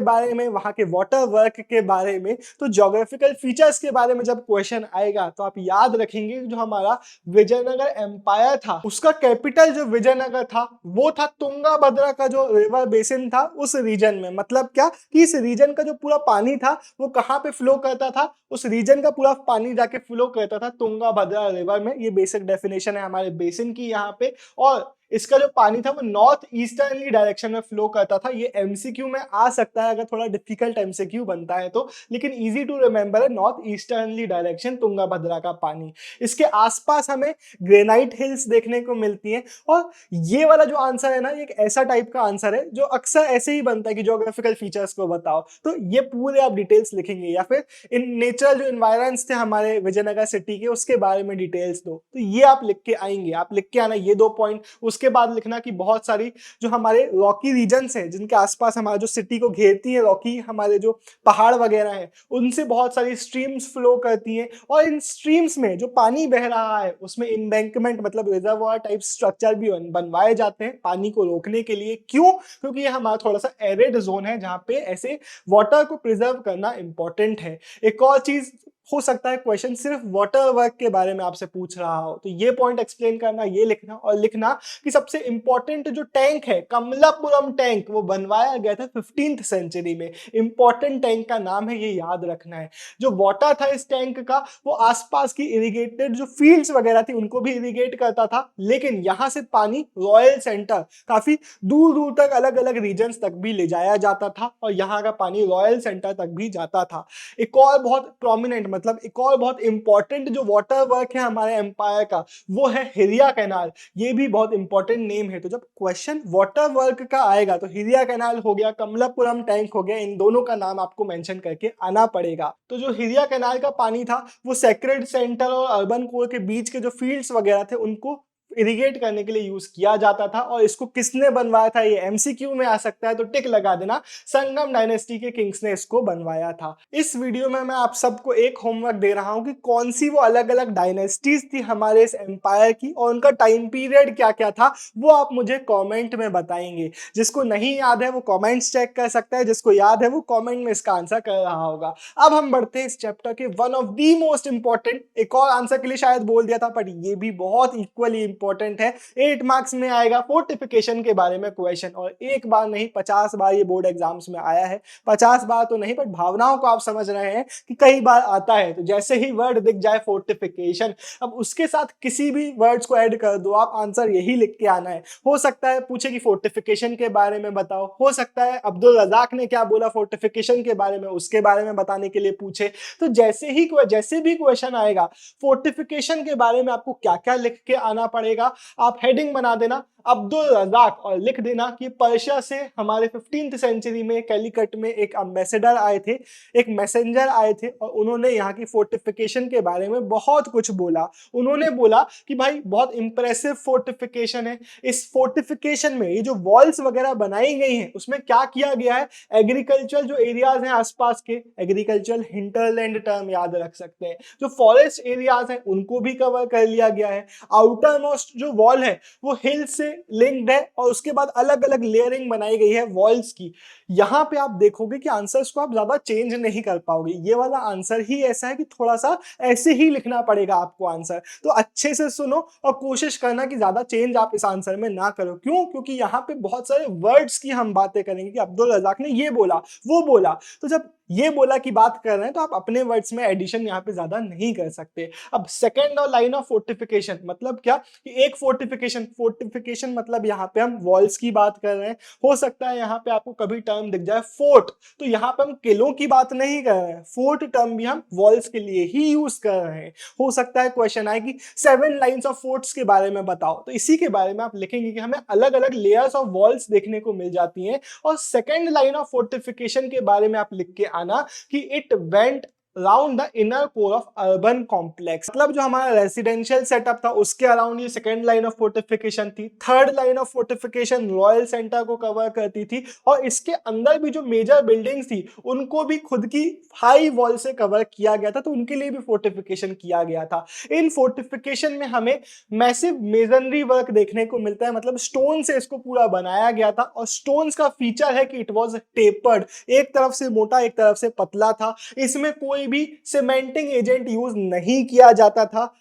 बारे में, वहां के वाटर वर्क के बारे में। तो ज्योग्राफिकल फीचर्स के बारे में जब क्वेश्चन आएगा तो आप याद रखेंगे जो हमारा विजयनगर एम्पायर था उसका कैपिटल जो विजयनगर था वो था तुंगाभद्रा का जो रिवर बेसिन था उस रीजन में। मतलब क्या कि इस रीजन का जो पूरा पानी था वो कहां पे फ्लो करता था, उस रीजन का पूरा पानी जाके फ्लो करता था तुंगाभद्रा रिवर में। ये बेसिक डेफिनेशन है हमारे बेसिन की यहाँ पे। और इसका जो पानी था वो नॉर्थ ईस्टर्नली डायरेक्शन में फ्लो करता था। ये एमसीक्यू में आ सकता है अगर थोड़ा डिफिकल्ट एमसीक्यू बनता है तो, लेकिन इजी टू रिमेंबर है, नॉर्थ ईस्टर्नली डायरेक्शन तुंगाभद्रा का पानी। इसके आसपास हमें ग्रेनाइट हिल्स देखने को मिलती हैं। और ये वाला जो आंसर है ना, एक ऐसा टाइप का आंसर है जो अक्सर ऐसे ही बनता है कि ज्योग्राफिकल फीचर्स को बताओ, तो ये पूरे आप डिटेल्स लिखेंगे, या फिर इन नेचुरल जो एनवायरमेंट्स थे हमारे विजयनगर सिटी के उसके बारे में डिटेल्स दो, तो ये आप लिख के आएंगे। आप लिख के आना ये 2 पॉइंट। उसके बाद लिखना कि बहुत सारी जो हमारे रॉकी रीजन्स हैं जिनके आसपास हमारे जो सिटी को घेरती है रॉकी, हमारे जो पहाड़ वगैरह हैं, उनसे बहुत सारी स्ट्रीम्स फ्लो करती हैं। और इन स्ट्रीम्स में जो पानी बह रहा है उसमें एम्बैंकमेंट मतलब रिजर्वॉयर टाइप स्ट्रक्चर भी बनवाए जाते हैं पानी को रोकने के लिए। क्यों? क्योंकि ये हमारा थोड़ा सा एरिड जोन है जहां पे ऐसे वाटर को प्रिजर्व करना इंपॉर्टेंट है। एक और चीज हो सकता है क्वेश्चन सिर्फ वाटर वर्क के बारे में आपसे पूछ रहा हो, तो ये पॉइंट एक्सप्लेन करना, ये लिखना। और लिखना कि सबसे इंपॉर्टेंट जो टैंक है कमलापुरम टैंक, वो बनवाया गया था 15th सेंचुरी में। इंपॉर्टेंट टैंक का नाम है, ये याद रखना है। जो वाटर था इस टैंक का वो आसपास की इरिगेटेड जो फील्ड्स वगैरह थी उनको भी इरिगेट करता था, लेकिन यहां से पानी रॉयल सेंटर काफी दूर दूर तक अलग अलग रीजन्स तक भी ले जाया जाता था और यहाँ का पानी रॉयल सेंटर तक भी जाता था। एक और बहुत प्रोमिनेंट मतलब एक और बहुत इंपॉर्टेंट जो वाटर वर्क है हमारे एम्पायर का वो है हिरिया कैनाल। ये भी बहुत इंपॉर्टेंट नेम है। तो जब क्वेश्चन वाटर वर्क का आएगा तो हिरिया कैनाल हो गया, कमलापुरम टैंक हो गया, इन दोनों का नाम आपको मेंशन करके आना पड़ेगा। तो जो हिरिया कैनाल का पानी था वो सेक्रेड सेंटर और अर्बन कोर के बीच के जो फील्ड्स वगैरह थे उनको इरिगेट करने के लिए यूज किया जाता था। और इसको किसने बनवाया था, ये एमसीक्यू में आ सकता है, तो टिक लगा देना, संगम डायनेस्टी के किंग्स ने इसको बनवाया था। इस वीडियो में मैं आप सबको एक होमवर्क दे रहा हूं कि कौन सी वो अलग अलग डायनेस्टीज थी हमारे इस एम्पायर की और उनका टाइम पीरियड क्या क्या था, वो आप मुझे कॉमेंट में बताएंगे। जिसको नहीं याद है वो कॉमेंट्स चेक कर सकता है, जिसको याद है वो कॉमेंट में इसका आंसर कर रहा होगा। अब हम बढ़ते हैं इस चैप्टर के one of the most important, एक और आंसर के लिए शायद बोल दिया था बट ये भी बहुत इक्वली इंपॉर्टेंट है। 8 मार्क्स में आएगा फोर्टिफिकेशन के बारे में क्वेश्चन, और एक बार नहीं 50 बार ये बोर्ड एग्जाम्स में आया है। 50 बार तो नहीं, बट भावनाओं को आप समझ रहे हैं कि कई बार आता है। तो जैसे ही वर्ड दिख जाए फोर्टिफिकेशन, अब उसके साथ किसी भी वर्ड्स को ऐड कर दो आप, आंसर यही लिख के आना है। हो सकता है पूछे कि फोर्टिफिकेशन के बारे में बताओ, हो सकता है अब्दुल रज़ाक ने क्या बोला फोर्टिफिकेशन के बारे में, उसके बारे में बताने के लिए पूछे। तो जैसे भी क्वेश्चन आएगा फोर्टिफिकेशन के बारे में आपको क्या क्या लिख के आना पड़ेगा, आप हेडिंग बना देना अब्दुल रज़ाक और लिख देना कि पर्शिया से हमारे 15th सेंचुरी में कैलिकट में एक एम्बेसडर आए थे, एक मैसेंजर आए थे, और उन्होंने यहाँ की फोर्टिफिकेशन के बारे में बहुत कुछ बोला। उन्होंने बोला कि भाई बहुत इंप्रेसिव फोर्टिफिकेशन है। इस फोर्टिफिकेशन में ये जो वॉल्स वगैरह बनाई गई हैं उसमें क्या किया गया है, एग्रीकल्चर जो एरियाज हैं आसपास के, एग्रीकल्चर हिंटरलैंड टर्म याद रख सकते हैं, जो फॉरेस्ट एरियाज हैं उनको भी कवर कर लिया गया है। आउटर मोस्ट जो वॉल है वो हिल से लिंक्ड है, और उसके बाद अलग अलग लेयरिंग बनाई गई है वॉल्स की। यहां पे आप देखोगे कि आंसर्स को आप ज्यादा चेंज नहीं कर पाओगे। ये वाला आंसर ही ऐसा है कि थोड़ा सा ऐसे ही लिखना पड़ेगा आपको आंसर। तो अच्छे से सुनो और कोशिश करना कि ज्यादा चेंज आप इस आंसर में ना करो। क्यों? क्योंकि यहाँ पे बहुत सारे वर्ड्स की हम बातें करेंगे कि अब्दुल रज़ाक ने ये बोला, वो बोला। तो जब ये बोला की बात कर रहे हैं तो आप अपने वर्ड्स में एडिशन यहाँ पे ज्यादा नहीं कर सकते। अब सेकेंड और लाइन ऑफ फोर्टिफिकेशन मतलब क्या कि एक फोर्टिफिकेशन मतलब यहाँ पे हम वॉल्स की बात कर रहे हैं। हो सकता है यहाँ पे आपको कभी टर्म दिख जाए फोर्ट, तो यहाँ पे हम किलों की बात नहीं कर रहे हैं, फोर्ट टर्म भी हम वॉल्स के लिए ही यूज कर रहे हैं। हो सकता है क्वेश्चन आए कि 7 लाइन्स ऑफ फोर्ट्स के बारे में बताओ, तो इसी के बारे में आप लिखेंगे कि हमें अलग अलग लेयर्स ऑफ वॉल्स देखने को मिल जाती हैं। और सेकेंड लाइन ऑफ फोर्टिफिकेशन के बारे में आप लिख के आना कि it went round the inner core of urban complex, मतलब जो हमारा रेसिडेंशियल सेटअप था उसके अराउंड ये सेकेंड लाइन ऑफ फोर्टिफिकेशन थी। Third line of fortification royal centre को कवर करती थी, और इसके अंदर भी जो मेजर बिल्डिंग्स थी उनको भी खुद की हाई वॉल से कवर किया गया था, तो उनके लिए भी फोर्टिफिकेशन किया गया था। इन फोर्टिफिकेशन में हमें मैसिव मेजनरी वर्क देखने को मिलता है, मतलब स्टोन से इसको पूरा बनाया गया था। और स्टोन्स का फीचर है कि इट वॉज टेपर्ड, एक तरफ से मोटा एक तरफ से पतला था। इसमें कोई भी सीमेंटिंग एजेंट यूज नहीं किया जाता था।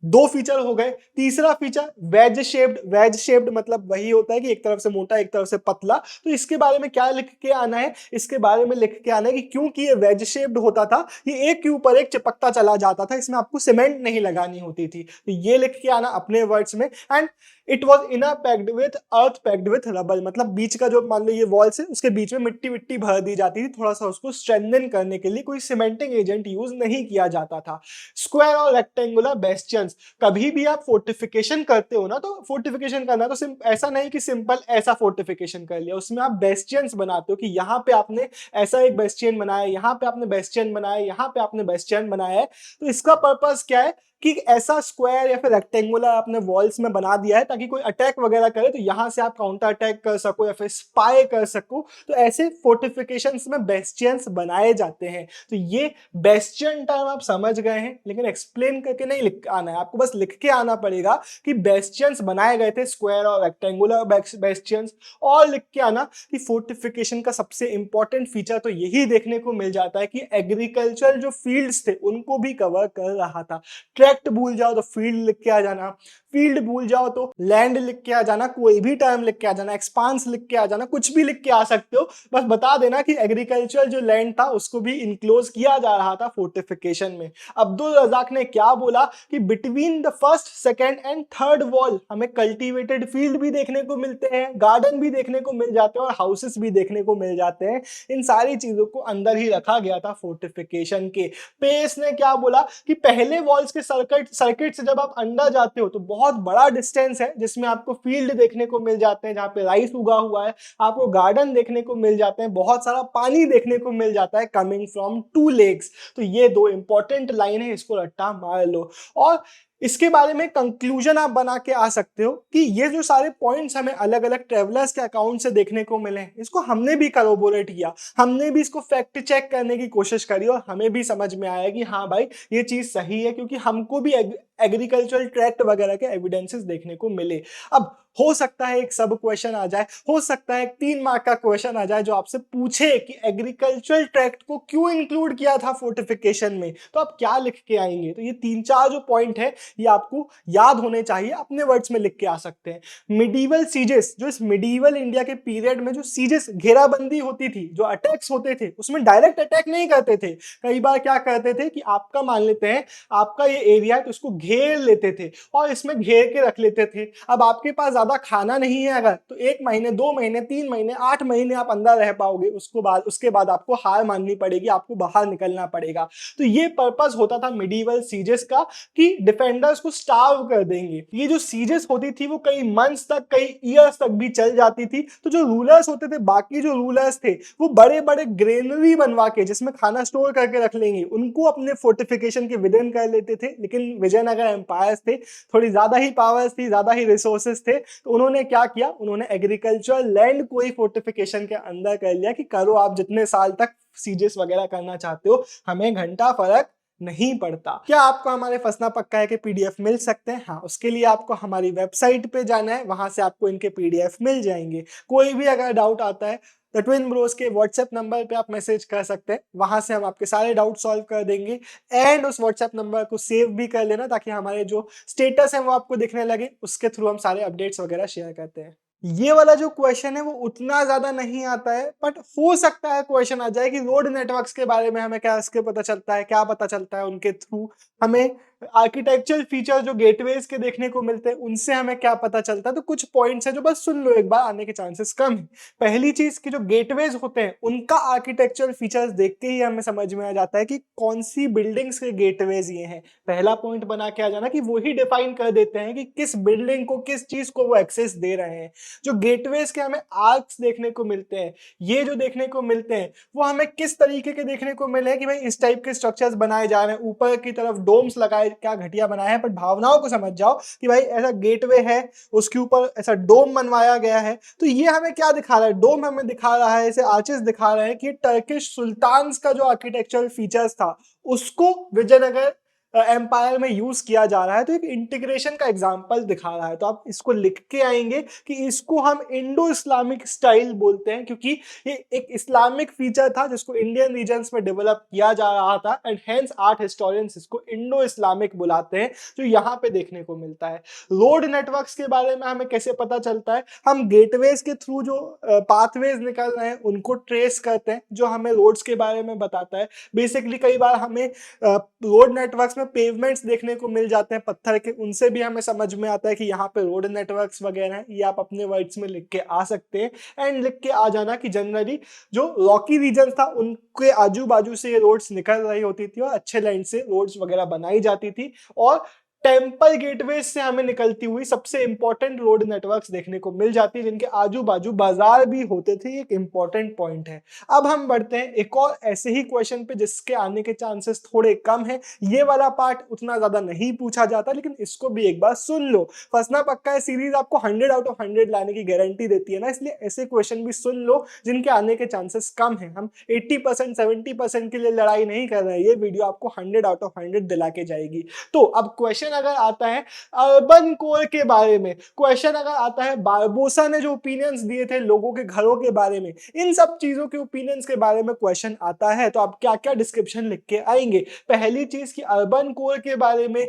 2 फीचर हो गए। तीसरा फीचर वेज शेप्ड मतलब वही होता है कि एक तरफ से मोटा एक तरफ से पतला। तो इसके बारे में क्या लिख के आना है, इसके बारे में लिख के आना है कि क्योंकि ये वेज शेप्ड होता था, ये एक के ऊपर एक चिपकता चला जाता था, इसमें आपको सीमेंट नहीं लगानी होती थी। तो ये लिख के आना अपने वर्ड्स में। And it was inner packed with earth packed with rubble, मतलब बीच का जो मान लो ये वॉल्स है उसके बीच में मिट्टी भर दी जाती थी, थोड़ा सा उसको स्ट्रेंथन करने के लिए। कोई सीमेंटिंग एजेंट यूज नहीं किया जाता था। स्क्वायर और रेक्टेंगुलर बेस्टियंस, कभी भी आप फोर्टिफिकेशन करते हो ना, तो फोर्टिफिकेशन करना तो ऐसा नहीं कि सिंपल ऐसा फोर्टिफिकेशन कर लिया, उसमें आप बेस्टियंस बनाते हो कि यहाँ पे आपने ऐसा एक बेस्टियन बनाया, यहाँ पे आपने बेस्टियन बनाया, यहाँ पे आपने बेस्टियन बनाया है। तो इसका पर्पस क्या है कि ऐसा स्क्वायर या फिर रेक्टेंगुलर आपने वॉल्स में बना दिया है ताकि कोई अटैक वगैरह करे तो यहां से आप काउंटर अटैक कर सको या फिर स्पाई कर सको। तो ऐसे फोर्टिफिकेशंस में बेस्टियंस बनाए जाते हैं। तो ये बेस्टियन टर्म आप समझ गए हैं, लेकिन एक्सप्लेन करके नहीं लिख आना है, आपको बस लिख के आना पड़ेगा कि बेस्टियंस बनाए गए थे, स्क्वायर और रेक्टेंगुलर बेस्टियंस। और लिख के आना कि फोर्टिफिकेशन का सबसे इंपॉर्टेंट फीचर तो यही देखने को मिल जाता है कि एग्रीकल्चर जो फील्ड्स थे उनको भी कवर कर रहा था। ट्रैक्ट भूल जाओ तो फील्ड लिख के आ जाना, फील्ड भूल जाओ तो लैंड लिख के आ जाना, कोई भी टर्म लिख के आ जाना, एक्सपांस लिख के आ जाना, कुछ भी लिख के आ सकते हो। बस बता देना कि एग्रीकल्चर जो लैंड था उसको भी इंक्लोज किया जा रहा था फोर्टिफिकेशन में। अब्दुल रज़ाक ने क्या बोला कि between the first, second and third wall हमें कल्टीवेटेड फील्ड भी देखने को मिलते हैं, गार्डन भी देखने को मिल जाते हैं और हाउसेस भी देखने को मिल जाते हैं। इन सारी चीजों को अंदर ही रखा गया था फोर्टिफिकेशन के। पेस ने क्या बोला कि पहले वॉल्स के सर्किट से जब आप अंदर जाते हो तो बहुत बड़ा डिस्टेंस है जिसमें आपको फील्ड देखने को मिल जाते हैं जहां पे राइस उगा हुआ है, आपको गार्डन देखने को मिल जाते हैं, बहुत सारा पानी देखने को मिल जाता है कमिंग फ्रॉम 2 लेक्स। तो ये 2 इंपॉर्टेंट लाइन है, इसको रट्टा मार लो। और इसके बारे में कंक्लूजन आप बना के आ सकते हो कि ये जो सारे पॉइंट्स हमें अलग अलग ट्रेवलर्स के अकाउंट से देखने को मिले, इसको हमने भी करोबोरेट किया, हमने भी इसको फैक्ट चेक करने की कोशिश करी और हमें भी समझ में आया कि हाँ भाई ये चीज सही है, क्योंकि हमको भी एग्रीकल्चरल ट्रैक्ट वगैरह के एविडेंसेस देखने को मिले। अब हो सकता है एक सब क्वेश्चन आ जाए, हो सकता है एक 3 मार्क का क्वेश्चन आ जाए जो आपसे पूछे कि एग्रीकल्चरल ट्रैक्ट को क्यों इंक्लूड किया था फोर्टिफिकेशन में, तो आप क्या लिख के आएंगे। तो ये 3-4 जो पॉइंट है ये आपको याद होने चाहिए, अपने वर्ड्स में लिख के आ सकते हैं। मिडीवल सीजेस, जो इस मिडीवल इंडिया के पीरियड में जो सीजेस घेराबंदी होती थी, जो अटैक्स होते थे, उसमें डायरेक्ट अटैक नहीं करते थे। कई बार क्या करते थे कि आपका मान लेते हैं आपका ये एरिया है तो उसको घेर लेते थे और इसमें घेर के रख लेते थे। अब आपके पास ज्यादा खाना नहीं है अगर, तो 1 महीने 2 महीने 3 महीने 8 महीने आप अंदर रह पाओगे, उसके बाद आपको हार माननी पड़ेगी, आपको बाहर निकलना पड़ेगा। तो ये पर्पस होता था मिडीवल सीजेस का कि डिफेंडर्स को स्टार्व कर देंगे। ये जो सीजेस होती थी वो कई मंथ्स तक, कई ईयर्स तक भी चल जाती थी। तो जो रूलर्स होते थे, बाकी जो रूलर्स थे, वो बड़े बड़े ग्रेनरी बनवा के जिसमें खाना स्टोर करके रख लेंगे, उनको अपने फोर्टिफिकेशन के विद इन कर लेते थे। लेकिन विजयनगर एम्पायर्स थे, थोड़ी ज्यादा ही पावर्स थी, ज्यादा ही रिसोर्सेस थे, तो उन्होंने क्या किया, उन्होंने एग्रीकल्चरल लैंड को ही फोर्टिफिकेशन के अंदर कर लिया कि करो आप जितने साल तक सीजेस वगैरह करना चाहते हो, हमें घंटा फर्क नहीं पड़ता। क्या आपको हमारे फसना पक्का है के पीडीएफ मिल सकते हैं? हाँ, उसके लिए आपको हमारी वेबसाइट पे जाना है, वहां से आपको इनके पीडीएफ मिल जाएंगे। कोई भी अगर डाउट आता है द ट्विन ब्रोस के व्हाट्सएप नंबर पे आप मैसेज कर सकते हैं, वहां से हम आपके सारे डाउट सॉल्व कर देंगे। एंड उस व्हाट्सएप नंबर को सेव भी कर लेना ताकि हमारे जो स्टेटस है वो आपको दिखने लगे, उसके थ्रू हम सारे अपडेट्स वगैरह शेयर करते हैं। ये वाला जो क्वेश्चन है वो उतना ज्यादा नहीं आता है, बट हो सकता है क्वेश्चन आ जाए कि रोड नेटवर्क्स के बारे में हमें क्या इसके पता चलता है, क्या पता चलता है उनके थ्रू, हमें आर्किटेक्चरल फीचर जो गेटवेज के देखने को मिलते हैं उनसे हमें क्या पता चलता है। तो कुछ पॉइंट्स है जो बस सुन लो एक बार, आने के चांसेस कम है। पहली चीज कि जो गेटवेज होते हैं उनका आर्किटेक्चरल फीचर्स देख के ही हमें समझ में आ जाता है कि कौन सी बिल्डिंग्स के गेटवेज ये हैं। पहला पॉइंट बना के आ जाना कि वो ही डिफाइन कर देते हैं कि किस बिल्डिंग को, किस चीज को वो एक्सेस दे रहे हैं। जो गेटवेज के हमें आर्क्स देखने को मिलते हैं, ये जो देखने को मिलते हैं वो हमें किस तरीके के देखने को मिले कि भाई इस टाइप के स्ट्रक्चर्स बनाए जा रहे हैं, ऊपर की तरफ डोम्स लगाए, क्या घटिया बनाया है, पर भावनाओं को समझ जाओ कि भाई ऐसा गेटवे है, उसके ऊपर ऐसा डोम बनवाया गया है। तो ये हमें क्या दिखा रहा है, डोम हमें दिखा रहा है, ऐसे आर्चेस दिखा रहे हैं कि टर्किश सुल्तान्स का जो आर्किटेक्चरल फीचर्स था उसको विजयनगर एम्पायर में यूज किया जा रहा है। तो एक इंटीग्रेशन का एग्जांपल दिखा रहा है। तो आप इसको लिख के आएंगे कि इसको हम इंडो इस्लामिक स्टाइल बोलते हैं, क्योंकि ये एक इस्लामिक फीचर था जिसको इंडियन रीजन्स में डेवलप किया जा रहा था, एंड हेंस आर्ट हिस्टोरियंस इसको इंडो इस्लामिक बुलाते हैं, जो यहाँ पे देखने को मिलता है। रोड नेटवर्क्स के बारे में हमें कैसे पता चलता है, हम गेटवेज के थ्रू जो पाथवेज निकल रहे हैं उनको ट्रेस करते हैं, जो हमें रोड्स के बारे में बताता है। बेसिकली कई बार हमें रोड नेटवर्क्स पेवमेंट्स देखने को मिल जाते हैं पत्थर के, उनसे भी हमें समझ में आता है कि यहाँ पे रोड नेटवर्क्स वगैरह हैं। ये आप अपने वर्ड्स में लिख के आ सकते हैं। एंड लिख के आ जाना कि जनरली जो रॉकी रीजन था उनके आजू बाजू से ये रोड्स निकल रही होती थी और अच्छे लाइन से रोड्स वगैरह बनाई जाती थी, और टेम्पल गेटवेज से हमें निकलती हुई सबसे इंपॉर्टेंट रोड नेटवर्क्स देखने को मिल जाती है, जिनके आजू बाजू बाजार भी होते थे। एक इंपॉर्टेंट पॉइंट है। अब हम बढ़ते हैं एक और ऐसे ही क्वेश्चन पे जिसके आने के चांसेस थोड़े कम है। ये वाला पार्ट उतना ज्यादा नहीं पूछा जाता, लेकिन इसको भी एक बार सुन लो। फसना पक्का है सीरीज आपको 100 आउट ऑफ 100 लाने की गारंटी देती है ना, इसलिए ऐसे क्वेश्चन भी सुन लो जिनके आने के चांसेस कम है। हम 80% 70% के लिए लड़ाई नहीं कर रहे हैं, ये वीडियो आपको 100 आउट ऑफ 100 दिला के जाएगी। तो अब क्वेश्चन अगर आता है अर्बन कोर के बारे में, क्वेश्चन अगर आता है बारबोसा ने जो ओपिनियंस दिए थे लोगों के घरों के बारे में, इन सब चीजों के ओपिनियंस के बारे में क्वेश्चन आता है, तो आप क्या क्या डिस्क्रिप्शन लिख के आएंगे। पहली चीज कि अर्बन कोर के बारे में,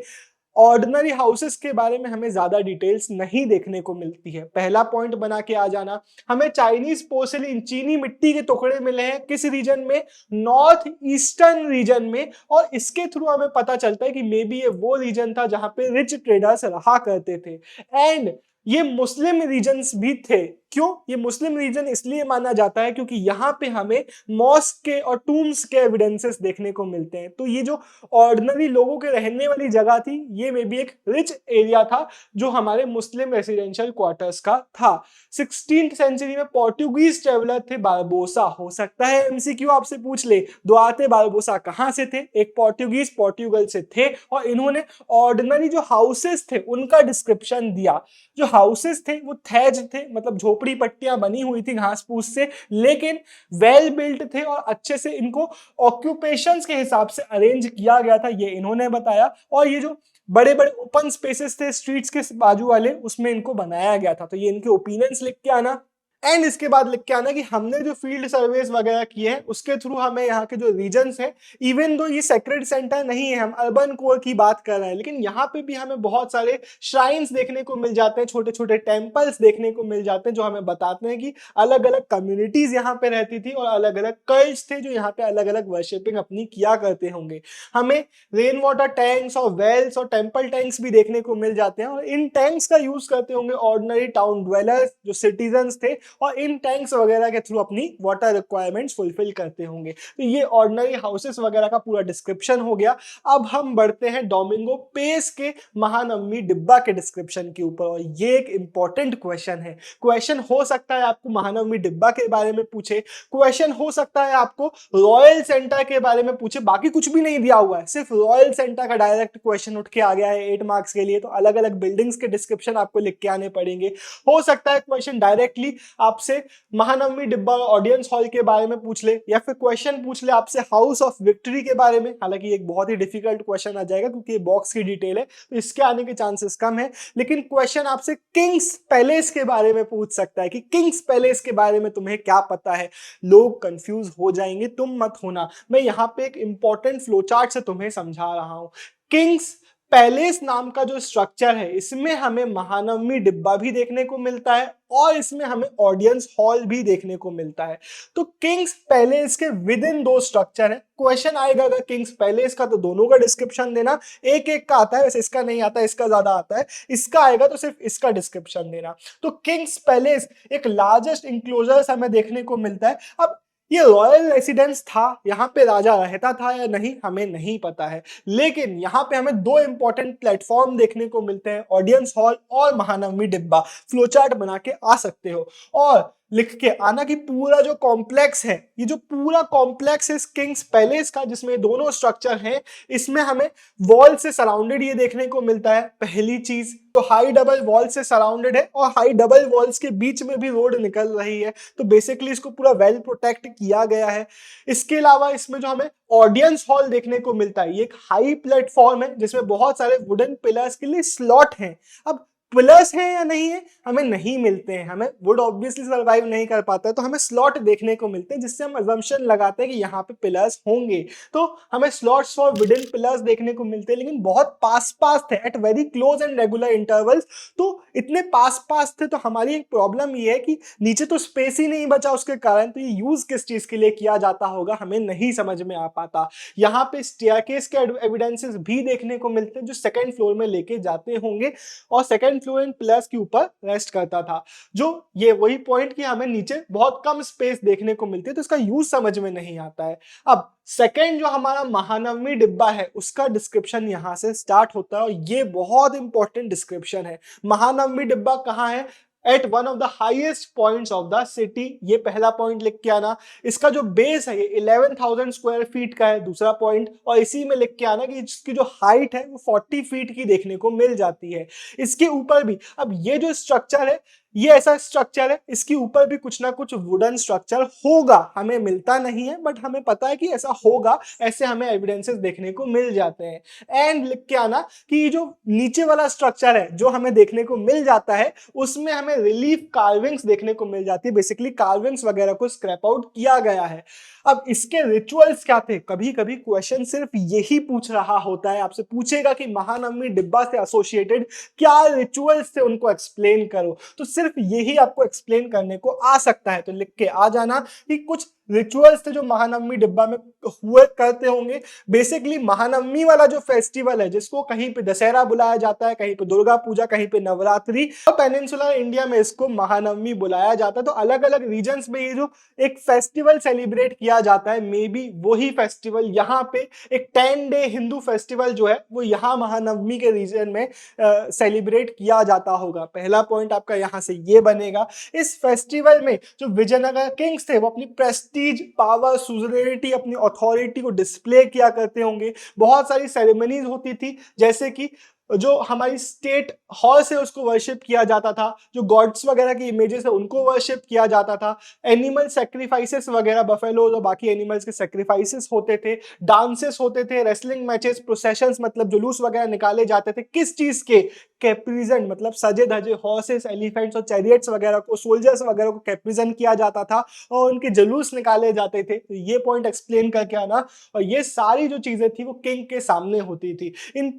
ऑर्डिनरी हाउसेस के बारे में हमें ज्यादा डिटेल्स नहीं देखने को मिलती है। पहला पॉइंट बना के आ जाना। हमें चाइनीज पोर्सिलिन, चीनी मिट्टी के टुकड़े मिले हैं किस रीजन में, नॉर्थ ईस्टर्न रीजन में, और इसके थ्रू हमें पता चलता है कि मे बी ये वो रीजन था जहां पे रिच ट्रेडर्स रहा करते थे। एंड ये मुस्लिम रीजन्स भी थे। क्यों ये मुस्लिम रीजन इसलिए माना जाता है क्योंकि यहाँ पे हमें मॉस्क के और टूम्स के एविडेंसेस देखने को मिलते हैं। तो ये जो ऑर्डिनरी लोगों के रहने वाली जगह थी, ये में भी एक रिच एरिया था जो हमारे मुस्लिम रेसिडेंशियल क्वार्टर्स का था। 16th सेंचुरी में पोर्टुगीज ट्रेवलर थे बारबोसा। हो सकता है एमसीक्यू आपसे पूछ ले, दुआते बारबोसा कहाँ से थे? एक पोर्टुगीज पोर्टुगल से थे, और इन्होंने ऑर्डिनरी जो हाउसेस थे उनका डिस्क्रिप्शन दिया। जो हाउसेस थे वो थैज थे, मतलब झोपड़ी पट्टियां बनी हुई थी घास फूस से, लेकिन वेल बिल्ट थे और अच्छे से इनको ऑक्यूपेशंस के हिसाब से अरेंज किया गया था, ये इन्होंने बताया। और ये जो बड़े बड़े ओपन स्पेसेस थे स्ट्रीट्स के बाजू वाले, उसमें इनको बनाया गया था। तो ये इनके ओपिनियंस लिख के आना। एंड इसके बाद लिख के आना कि हमने जो फील्ड सर्वेस वगैरह किए हैं उसके थ्रू हमें यहाँ के जो रीजन्स हैं, इवन दो ये सेक्रेड सेंटर नहीं है, हम अर्बन कोर की बात कर रहे हैं, लेकिन यहाँ पे भी हमें बहुत सारे श्राइन्स देखने को मिल जाते हैं, छोटे छोटे टेम्पल्स देखने को मिल जाते हैं, जो हमें बताते हैं कि अलग अलग कम्युनिटीज यहाँ पे रहती थी और अलग अलग कल्ट्स थे जो यहाँ पे अलग अलग वर्शिपिंग अपनी किया करते होंगे। हमें रेन वाटर टैंक्स और वेल्स और टेम्पल टैंक्स भी देखने को मिल जाते हैं, और इन टैंक्स का यूज करते होंगे ऑर्डिनरी टाउन ड्वेलर्स जो सिटीजन्स थे, और इन टैंक्स वगैरह के थ्रू अपनी वाटर रिक्वायरमेंट्स फुलफिल करते होंगे। तो ये ऑर्डिनरी हाउसेस वगैरह का पूरा डिस्क्रिप्शन हो गया। अब हम बढ़ते हैं डोमिंगो पेस के महानवमी डिब्बा के डिस्क्रिप्शन के ऊपर, और ये एक इंपॉर्टेंट क्वेश्चन है। क्वेश्चन हो सकता है आपको महानवमी डिब्बा के बारे में पूछे, क्वेश्चन हो सकता है आपको रॉयल सेंटर के बारे में पूछे, बाकी कुछ भी नहीं दिया हुआ है, सिर्फ रॉयल सेंटर का डायरेक्ट क्वेश्चन उठ के आ गया है 8 मार्क्स के लिए। तो अलग अलग बिल्डिंग्स के डिस्क्रिप्शन आपको लिख के आने पड़ेंगे। हो सकता है क्वेश्चन डायरेक्टली आपसे महानवमी डिब्बा ऑडियंस हॉल के बारे में पूछ ले, या फिर क्वेश्चन पूछ ले आपसे हाउस ऑफ विक्ट्री के बारे में। हालांकि एक बहुत ही डिफिकल्ट क्वेश्चन आ जाएगा क्योंकि ये बॉक्स की डिटेल है, तो इसके आने के चांसेस कम है। लेकिन क्वेश्चन आपसे किंग्स पैलेस के बारे में पूछ सकता है कि किंग्स पैलेस के बारे में तुम्हें क्या पता है। लोग कंफ्यूज हो जाएंगे, तुम मत होना, मैं यहाँ पे एक इंपॉर्टेंट फ्लोचार्ट से तुम्हें समझा रहा हूं। किंग्स पैलेस नाम का जो स्ट्रक्चर है, इसमें हमें महानवमी डिब्बा भी देखने को मिलता है और इसमें हमें ऑडियंस हॉल भी देखने को मिलता है। तो किंग्स पैलेस के विद इन 2 स्ट्रक्चर है। क्वेश्चन आएगा अगर किंग्स पैलेस का तो दोनों का डिस्क्रिप्शन देना, एक एक का आता है, वैसे इसका नहीं आता, इसका ज्यादा आता है, इसका आएगा तो सिर्फ इसका डिस्क्रिप्शन देना। तो किंग्स पैलेस एक लार्जेस्ट इंक्लोजर हमें देखने को मिलता है। अब ये रॉयल रेसिडेंस था, यहाँ पे राजा रहता था या नहीं हमें नहीं पता है, लेकिन यहाँ पे हमें 2 इंपॉर्टेंट प्लेटफॉर्म देखने को मिलते हैं, ऑडियंस हॉल और महानवमी डिब्बा। फ्लोचार्ट बना के आ सकते हो और लिख के आना कि पूरा जो कॉम्प्लेक्स है, ये जो पूरा कॉम्प्लेक्स है किंग्स पैलेस का, जिसमें दोनों स्ट्रक्चर हैं, इसमें हमें वॉल से सराउंडेड ये देखने को मिलता है। पहली चीज तो हाई डबल वॉल से सराउंडेड है और हाई डबल वॉल्स के बीच में भी रोड निकल रही है, तो बेसिकली इसको पूरा वेल प्रोटेक्ट किया गया है। इसके अलावा इसमें जो हमें ऑडियंस हॉल देखने को मिलता है, ये एक हाई प्लेटफॉर्म है जिसमें बहुत सारे वुडन पिलर्स के लिए स्लॉट हैं। अब पिलर्स हैं या नहीं है हमें नहीं मिलते हैं, हमें वुड ऑब्वियसली सर्वाइव नहीं कर पाता है, तो हमें स्लॉट देखने को मिलते हैं, जिससे हम अजम्पशन लगाते हैं कि यहाँ पे पिलर्स होंगे। तो हमें स्लॉट्स फॉर वुडन पिलर्स देखने को मिलते हैं, लेकिन बहुत पास पास थे, at very close and regular intervals. तो इतने पास पास थे, तो हमारी एक प्रॉब्लम ये है कि नीचे तो स्पेस ही नहीं बचा उसके कारण, तो ये यूज किस चीज के लिए किया जाता होगा हमें नहीं समझ में आ पाता। यहाँ पे स्टेयरकेस के एविडेंसेस भी देखने को मिलते हैं जो सेकंड फ्लोर में लेके जाते होंगे, और सेकंड फ्लोर इन पिलर्स के ऊपर रेस्ट करता था। जो ये वही पॉइंट कि हमें नीचे बहुत कम स्पेस देखने को मिलती है, तो इसका यूज समझ में नहीं आता है। अब सेकंड जो हमारा महानवमी डिब्बा है उसका डिस्क्रिप्शन यहां से स्टार्ट होता है, और ये बहुत इंपॉर्टेंट डिस्क्रिप्शन है। महानवमी डिब्बा कहाँ है? At one of the highest points of the city, ये पहला पॉइंट लिख के आना। इसका जो बेस है ये 11,000 स्क्वायर फीट का है, दूसरा पॉइंट, और इसी में लिख के आना कि इसकी जो हाइट है वो 40 फीट की देखने को मिल जाती है। इसके ऊपर भी, अब ये जो स्ट्रक्चर है ये ऐसा स्ट्रक्चर है, इसके ऊपर भी कुछ ना कुछ वुडन स्ट्रक्चर होगा, हमें मिलता नहीं है बट हमें पता है कि ऐसा होगा, ऐसे हमें एविडेंसेस देखने को मिल जाते हैं। एंड लिख के आना कि जो नीचे वाला स्ट्रक्चर है जो हमें देखने को मिल जाता है उसमें हमें रिलीफ कार्विंग्स देखने को मिल जाती है, बेसिकली कार्विंग्स वगैरह को स्क्रैप आउट किया गया है। अब इसके रिचुअल्स क्या थे? कभी कभी क्वेश्चन सिर्फ यही पूछ रहा होता है, आपसे पूछेगा कि महानवमी डिब्बा से एसोसिएटेड क्या रिचुअल्स थे उनको एक्सप्लेन करो, तो सिर्फ यही आपको एक्सप्लेन करने को आ सकता है। तो लिख के आ जाना कि कुछ रिचुअल्स थे जो महानवमी डिब्बा में हुए करते होंगे। बेसिकली महानवमी वाला जो फेस्टिवल है, जिसको कहीं पे दशहरा बुलाया जाता है, कहीं पे दुर्गा पूजा, कहीं पे नवरात्रि, और पेनिनसुलर इंडिया में इसको महानवमी बुलाया जाता है। तो अलग अलग रीजन्स में ये जो एक फेस्टिवल सेलिब्रेट किया जाता है, मे बी वही फेस्टिवल यहाँ पे एक 10 डे हिंदू फेस्टिवल जो है वो यहाँ महानवमी के रीजन में सेलिब्रेट किया जाता होगा। पहला पॉइंट आपका यहाँ से ये बनेगा। इस फेस्टिवल में जो विजयनगर किंग्स थे वो अपनी प्रेस्टीज, पावर, सुजरेनिटी, अपनी अथॉरिटी को डिस्प्ले किया करते होंगे। बहुत सारी सेरेमनीज होती थी, जैसे कि जो हमारी स्टेट हॉर्स है उसको वर्शिप किया जाता था, जो गॉड्स वगैरह की इमेजेस है उनको वर्शिप किया जाता था, एनिमल सेक्रीफाइसेस वगैरह बफेलो और बाकी एनिमल्स के सेक्रीफाइसेस होते थे, डांसेस होते थे, रेसलिंग मैचेस, प्रोसेशंस मतलब जुलूस वगैरह निकाले जाते थे। किस चीज के? कैप्रिजन मतलब सजे धजे हॉर्सेस, एलिफेंट्स और चैरियट्स वगैरह को, सोल्जर्स वगैरह को कैप्रिजन किया जाता था और उनके जुलूस निकाले जाते थे। तो ये पॉइंट एक्सप्लेन करके आना। और ये सारी जो चीजें थी वो किंग के सामने होती थी। इन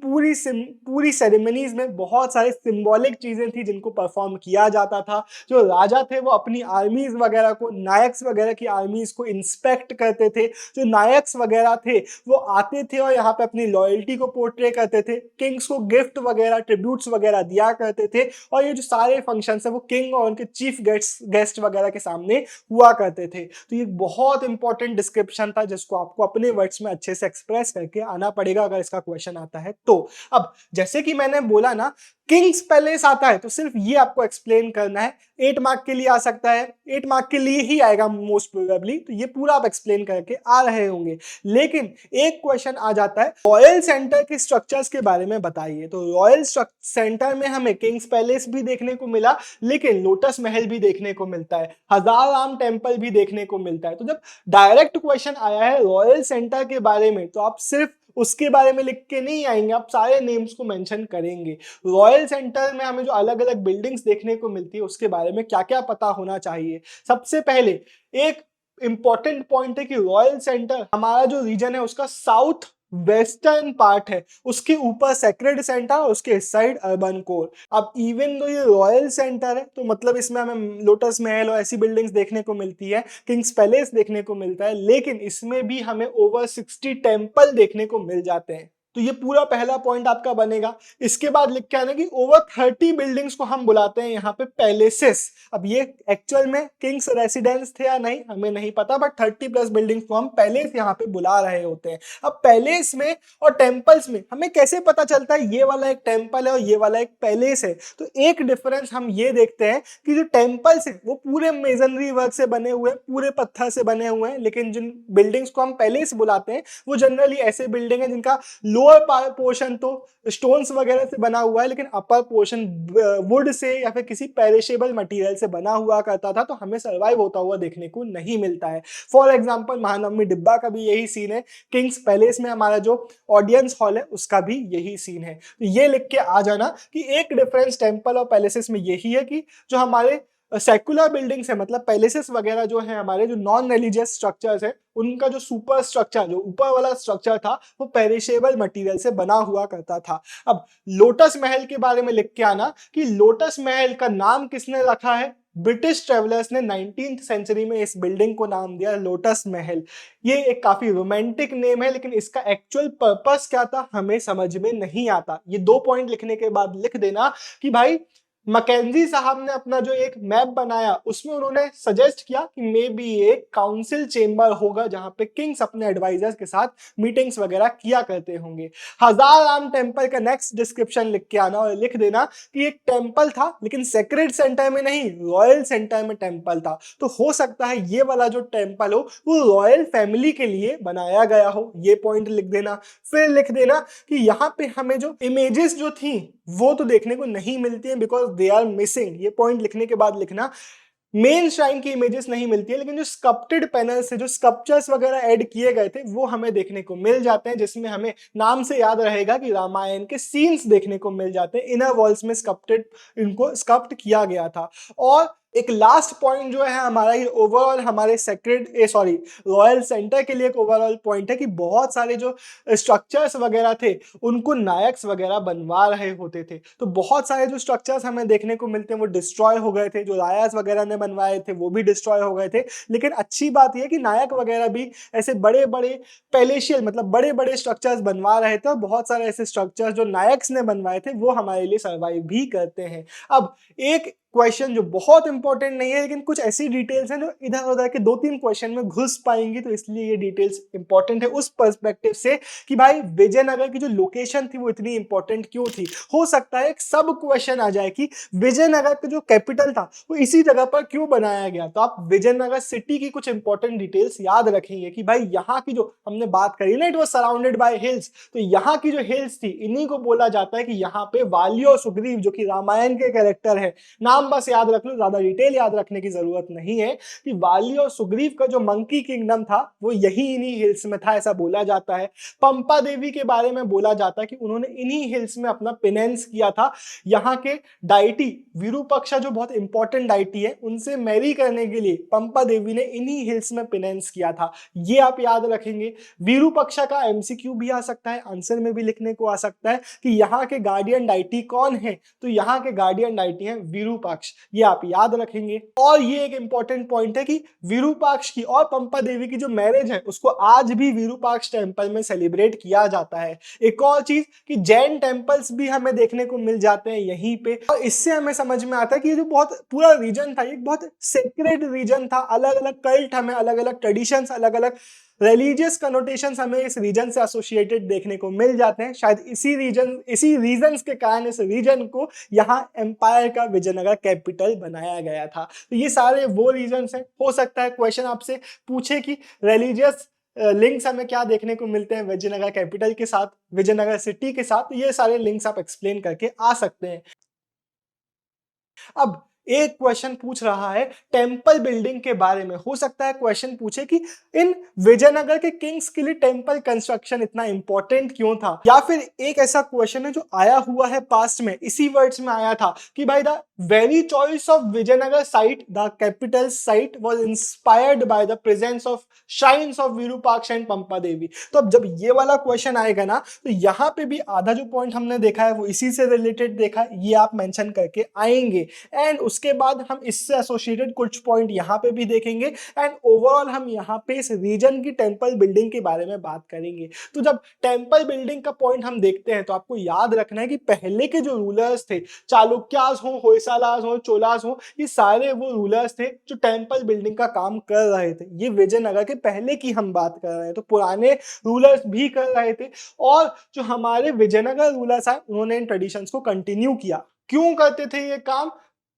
पूरी सेरेमनीज में बहुत सारे सिंबॉलिक चीजें थी जिनको परफॉर्म किया जाता था। जो राजा थे वो अपनी आर्मीज वगैरह को, नायक्स वगैरह की आर्मीज को इंस्पेक्ट करते थे। जो नायक्स वगैरह थे वो आते थे और यहाँ पे अपनी लॉयल्टी को पोर्ट्रे करते थे, किंग्स को गिफ्ट वगैरह, ट्रिब्यूट्स वगैरह दिया करते थे। और ये जो सारे फंक्शंस है वो किंग और उनके चीफ गेस्ट वगैरह के सामने हुआ करते थे। तो ये बहुत इंपॉर्टेंट डिस्क्रिप्शन था जिसको आपको अपने वर्ड्स में अच्छे से एक्सप्रेस करके आना पड़ेगा अगर इसका क्वेश्चन आता है तो। अब जैसे कि मैंने बोला ना, किंग्स पैलेस आता है तो सिर्फ ये आपको एक्सप्लेन करना है। 8 मार्क के लिए आ सकता है, 8 मार्क के लिए ही आएगा मोस्ट प्रोबेबली, तो ये पूरा आप एक्सप्लेन करके आ रहे होंगे। लेकिन एक क्वेश्चन आ जाता है, रॉयल सेंटर के स्ट्रक्चर्स के बारे में बताइए। तो रॉयल सेंटर में हमें किंग्स पैलेस भी देखने को मिला, लेकिन लोटस महल भी देखने को मिलता है, हजार राम टेम्पल भी देखने को मिलता है। तो जब डायरेक्ट क्वेश्चन आया है रॉयल सेंटर के बारे में तो आप सिर्फ उसके बारे में लिख के नहीं आएंगे, आप सारे नेम्स को मेंशन करेंगे। रॉयल सेंटर में हमें जो अलग अलग बिल्डिंग्स देखने को मिलती है उसके बारे में क्या क्या पता होना चाहिए। सबसे पहले एक इंपॉर्टेंट पॉइंट है कि रॉयल सेंटर हमारा जो रीजन है उसका साउथ वेस्टर्न पार्ट है, उसके ऊपर सेक्रेड सेंटर और उसके इस साइड अर्बन कोर। अब इवन दो ये रॉयल सेंटर है तो मतलब इसमें हमें लोटस महल और ऐसी बिल्डिंग्स देखने को मिलती है, किंग्स पैलेस देखने को मिलता है, लेकिन इसमें भी हमें ओवर 60 टेम्पल देखने को मिल जाते हैं। तो ये पूरा पहला पॉइंट आपका बनेगा। इसके बाद लिख के आना कि ओवर 30 बिल्डिंग्स को हम बुलाते हैं यहाँ पे पैलेसेस। अब ये एक्चुअल में किंग्स रेसिडेंस थे या नहीं हमें नहीं पता, बट 30+ बिल्डिंग्स को हम पैलेस यहाँ पे बुला रहे होते हैं। अब पैलेस में और टेम्पल्स में हमें कैसे पता चलता है ये वाला एक टेम्पल है और ये वाला एक पैलेस है? तो एक डिफरेंस हम ये देखते हैं कि जो टेम्पल्स है वो पूरे मेजनरी वर्क से बने हुए हैं, पूरे पत्थर से बने हुए हैं, लेकिन जिन बिल्डिंग्स को हम पैलेस बुलाते हैं वो जनरली ऐसे बिल्डिंग है जिनका लोअर पोर्शन तो स्टोन्स वगैरह से बना हुआ है, लेकिन अपर पोर्शन वुड से या फिर किसी पेरिशेबल मटेरियल से बना हुआ करता था, तो हमें सर्वाइव होता हुआ देखने को नहीं मिलता है। फॉर एग्जांपल महानवमी डिब्बा का भी यही सीन है, किंग्स पैलेस में हमारा जो ऑडियंस हॉल है उसका भी यही सीन है। तो ये लिख के आ जाना कि एक डिफरेंस टेम्पल और पैलेसेस में यही है कि जो हमारे सेकुलर बिल्डिंग्स है, मतलब पैलेसेस वगैरह जो है हमारे जो नॉन रिलीजियस स्ट्रक्चर्स है, उनका जो सुपर स्ट्रक्चर, जो ऊपर वाला स्ट्रक्चर था वो पेरिशेबल मटेरियल से बना हुआ करता था। अब लोटस महल के बारे में लिख के आना कि लोटस महल का नाम किसने रखा है? ब्रिटिश ट्रेवलर्स ने 19th सेंचुरी में इस बिल्डिंग को नाम दिया लोटस महल। ये एक काफी रोमांटिक नेम है, लेकिन इसका एक्चुअल पर्पस क्या था हमें समझ में नहीं आता। ये 2 पॉइंट लिखने के बाद लिख देना कि भाई मैकेंजी साहब ने अपना जो एक मैप बनाया उसमें उन्होंने सजेस्ट किया कि मे बी एक काउंसिल चेंबर होगा जहां पे किंग्स अपने एडवाइजर्स के साथ मीटिंग्स वगैरह किया करते होंगे। हजार राम टेम्पल का नेक्स्ट डिस्क्रिप्शन लिख के आना और लिख देना कि एक टेम्पल था लेकिन सेक्रेड सेंटर में नहीं, रॉयल सेंटर में टेम्पल था। तो हो सकता है ये वाला जो टेम्पल हो वो रॉयल फैमिली के लिए बनाया गया हो, ये पॉइंट लिख देना। फिर लिख देना कि यहाँ पे हमें जो इमेजेस जो थी वो तो देखने को नहीं मिलती है बिकॉज दे आर मिसिंग। ये पॉइंट लिखने के बाद लिखना मेन श्राइन की इमेजेस नहीं मिलती है, लेकिन जो स्कल्प्टेड पैनल्स है, जो स्कल्पचर्स वगैरह ऐड किए गए थे वो हमें देखने को मिल जाते हैं, जिसमें हमें नाम से याद रहेगा कि रामायण के सीन्स देखने को मिल जाते हैं। इनर वॉल्स में स्कल्प्टेड, इनको स्कल्प्ट किया गया था। और एक लास्ट पॉइंट जो है हमारा ये ओवरऑल हमारे रॉयल सेंटर के लिए एक ओवरऑल पॉइंट है कि बहुत सारे जो स्ट्रक्चर्स वगैरह थे उनको नायक्स वगैरह बनवा रहे होते थे। तो बहुत सारे जो स्ट्रक्चर्स हमें देखने को मिलते हैं वो डिस्ट्रॉय हो गए थे, जो रायास वगैरह ने बनवाए थे वो भी डिस्ट्रॉय हो गए थे। लेकिन अच्छी बात यह कि नायक वगैरह भी ऐसे बड़े बड़े पैलेशियल मतलब बड़े बड़े स्ट्रक्चर्स बनवा रहे थे, और बहुत सारे ऐसे स्ट्रक्चर्स जो नायक्स ने बनवाए थे वो हमारे लिए सर्वाइव भी करते हैं। अब एक क्वेश्चन जो बहुत इंपॉर्टेंट नहीं है, लेकिन कुछ ऐसी डिटेल्स हैं जो इधर उधर के 2-3 क्वेश्चन में घुस पाएंगी, तो इसलिए ये डिटेल्स इंपॉर्टेंट है उस पर्सपेक्टिव से कि भाई विजयनगर की जो लोकेशन थी वो इतनी इंपॉर्टेंट क्यों थी। हो सकता है एक सब क्वेश्चन आ जाए कि विजयनगर का जो कैपिटल था वो इसी जगह पर क्यों बनाया गया, तो आप विजयनगर सिटी की कुछ इंपॉर्टेंट डिटेल्स याद रखेंगे कि भाई यहाँ की जो हमने बात करी ना, it was surrounded by hills, तो यहाँ की जो हिल्स थी इन्हीं को बोला जाता है कि यहाँ पे वाली और सुग्रीव जो कि रामायण के कैरेक्टर है, नाम बस याद रख लो, ज्यादा डिटेल याद रखने की जरूरत नहीं है, कि वाली और सुग्रीव का जो मंकी किंगडम था वो यही इन्हीं हिल्स में था, ऐसा बोला जाता है। पंपा देवी के बारे में बोला जाता है कि उन्होंने इन्हीं हिल्स में अपना पेनेंस किया था। यहाँ के डाइटी विरूपाक्षा जो बहुत इंपॉर्टेंट डाइटी है उनसे मैरी करने के लिए पंपा देवी ने इन्हीं हिल्स में पेनेंस किया था, ये आप याद रखेंगे। विरूपाक्षा का एमसीक्यू भी आ सकता है, आंसर में भी लिखने को आ सकता है कि यहाँ के गार्डियन डाइटी कौन है, तो यहाँ के गार्डियन डाइटी है विरूपाक्ष, ये आप याद रखेंगे। और ये एक इंपॉर्टेंट पॉइंट है कि विरूपाक्ष की और पंपा देवी की जो मैरिज है उसको आज भी विरूपाक्ष टेम्पल में सेलिब्रेट किया जाता है। एक और चीज कि जैन टेम्पल्स भी हमें देखने को मिल जाते हैं यहीं पे, और इससे हमें समझ में आता है कि ये जो बहुत पूरा रीजन था ये बहुत सेक्रेड रीजन था, अलग अलग कल्ट हमें, अलग अलग ट्रेडिशंस, अलग अलग रिलीजियस कनोटेशंस हमें इस रीजन से एसोसिएटेड देखने को मिल जाते हैं। शायद इसी रीजंस के कारण इस रीजन को यहाँ एम्पायर का विजयनगर कैपिटल बनाया गया था। तो ये सारे वो रीजंस हैं। हो सकता है क्वेश्चन आपसे पूछे कि रिलीजियस लिंक्स हमें क्या देखने को मिलते हैं विजयनगर कैपिटल के साथ, विजयनगर सिटी के साथ, तो ये सारे लिंक्स आप एक्सप्लेन करके आ सकते हैं। अब एक क्वेश्चन पूछ रहा है टेंपल बिल्डिंग के बारे में। हो सकता है क्वेश्चन पूछे कि इन विजयनगर के किंग्स के लिए टेंपल कंस्ट्रक्शन इतना इंपॉर्टेंट क्यों था, या फिर एक ऐसा क्वेश्चन है जो आया हुआ है पास्ट में, इसी वर्ड्स में आया था कि भाई the very choice of Vijayanagara site, the capital site was inspired by the presence of shrines of Virupaksha and Pampa Devi. तो अब जब ये वाला क्वेश्चन आएगा ना, तो यहाँ पे भी आधा जो पॉइंट हमने देखा है वो इसी से रिलेटेड देखा है, ये आप मेंशन करके आएंगे। एंड उसके बाद हम इससे एसोसिएटेड कुछ पॉइंट यहाँ पे भी देखेंगे, एंड ओवरऑल हम यहाँ पे इस रीजन की टेंपल बिल्डिंग के बारे में बात करेंगे। तो जब टेंपल बिल्डिंग का पॉइंट हम देखते हैं तो आपको याद रखना है कि पहले के जो रूलर्स थे, चालुक्यास हो, होयसालास हो, चोलास हो, ये सारे वो रूलर्स थे जो टेंपल बिल्डिंग का काम कर रहे थे। ये विजयनगर के पहले की हम बात कर रहे हैं, तो पुराने रूलर्स भी कर रहे थे, और जो हमारे विजयनगर रूलर्स आए उन्होंने इन ट्रेडिशंस को कंटिन्यू किया। क्यों करते थे ये काम?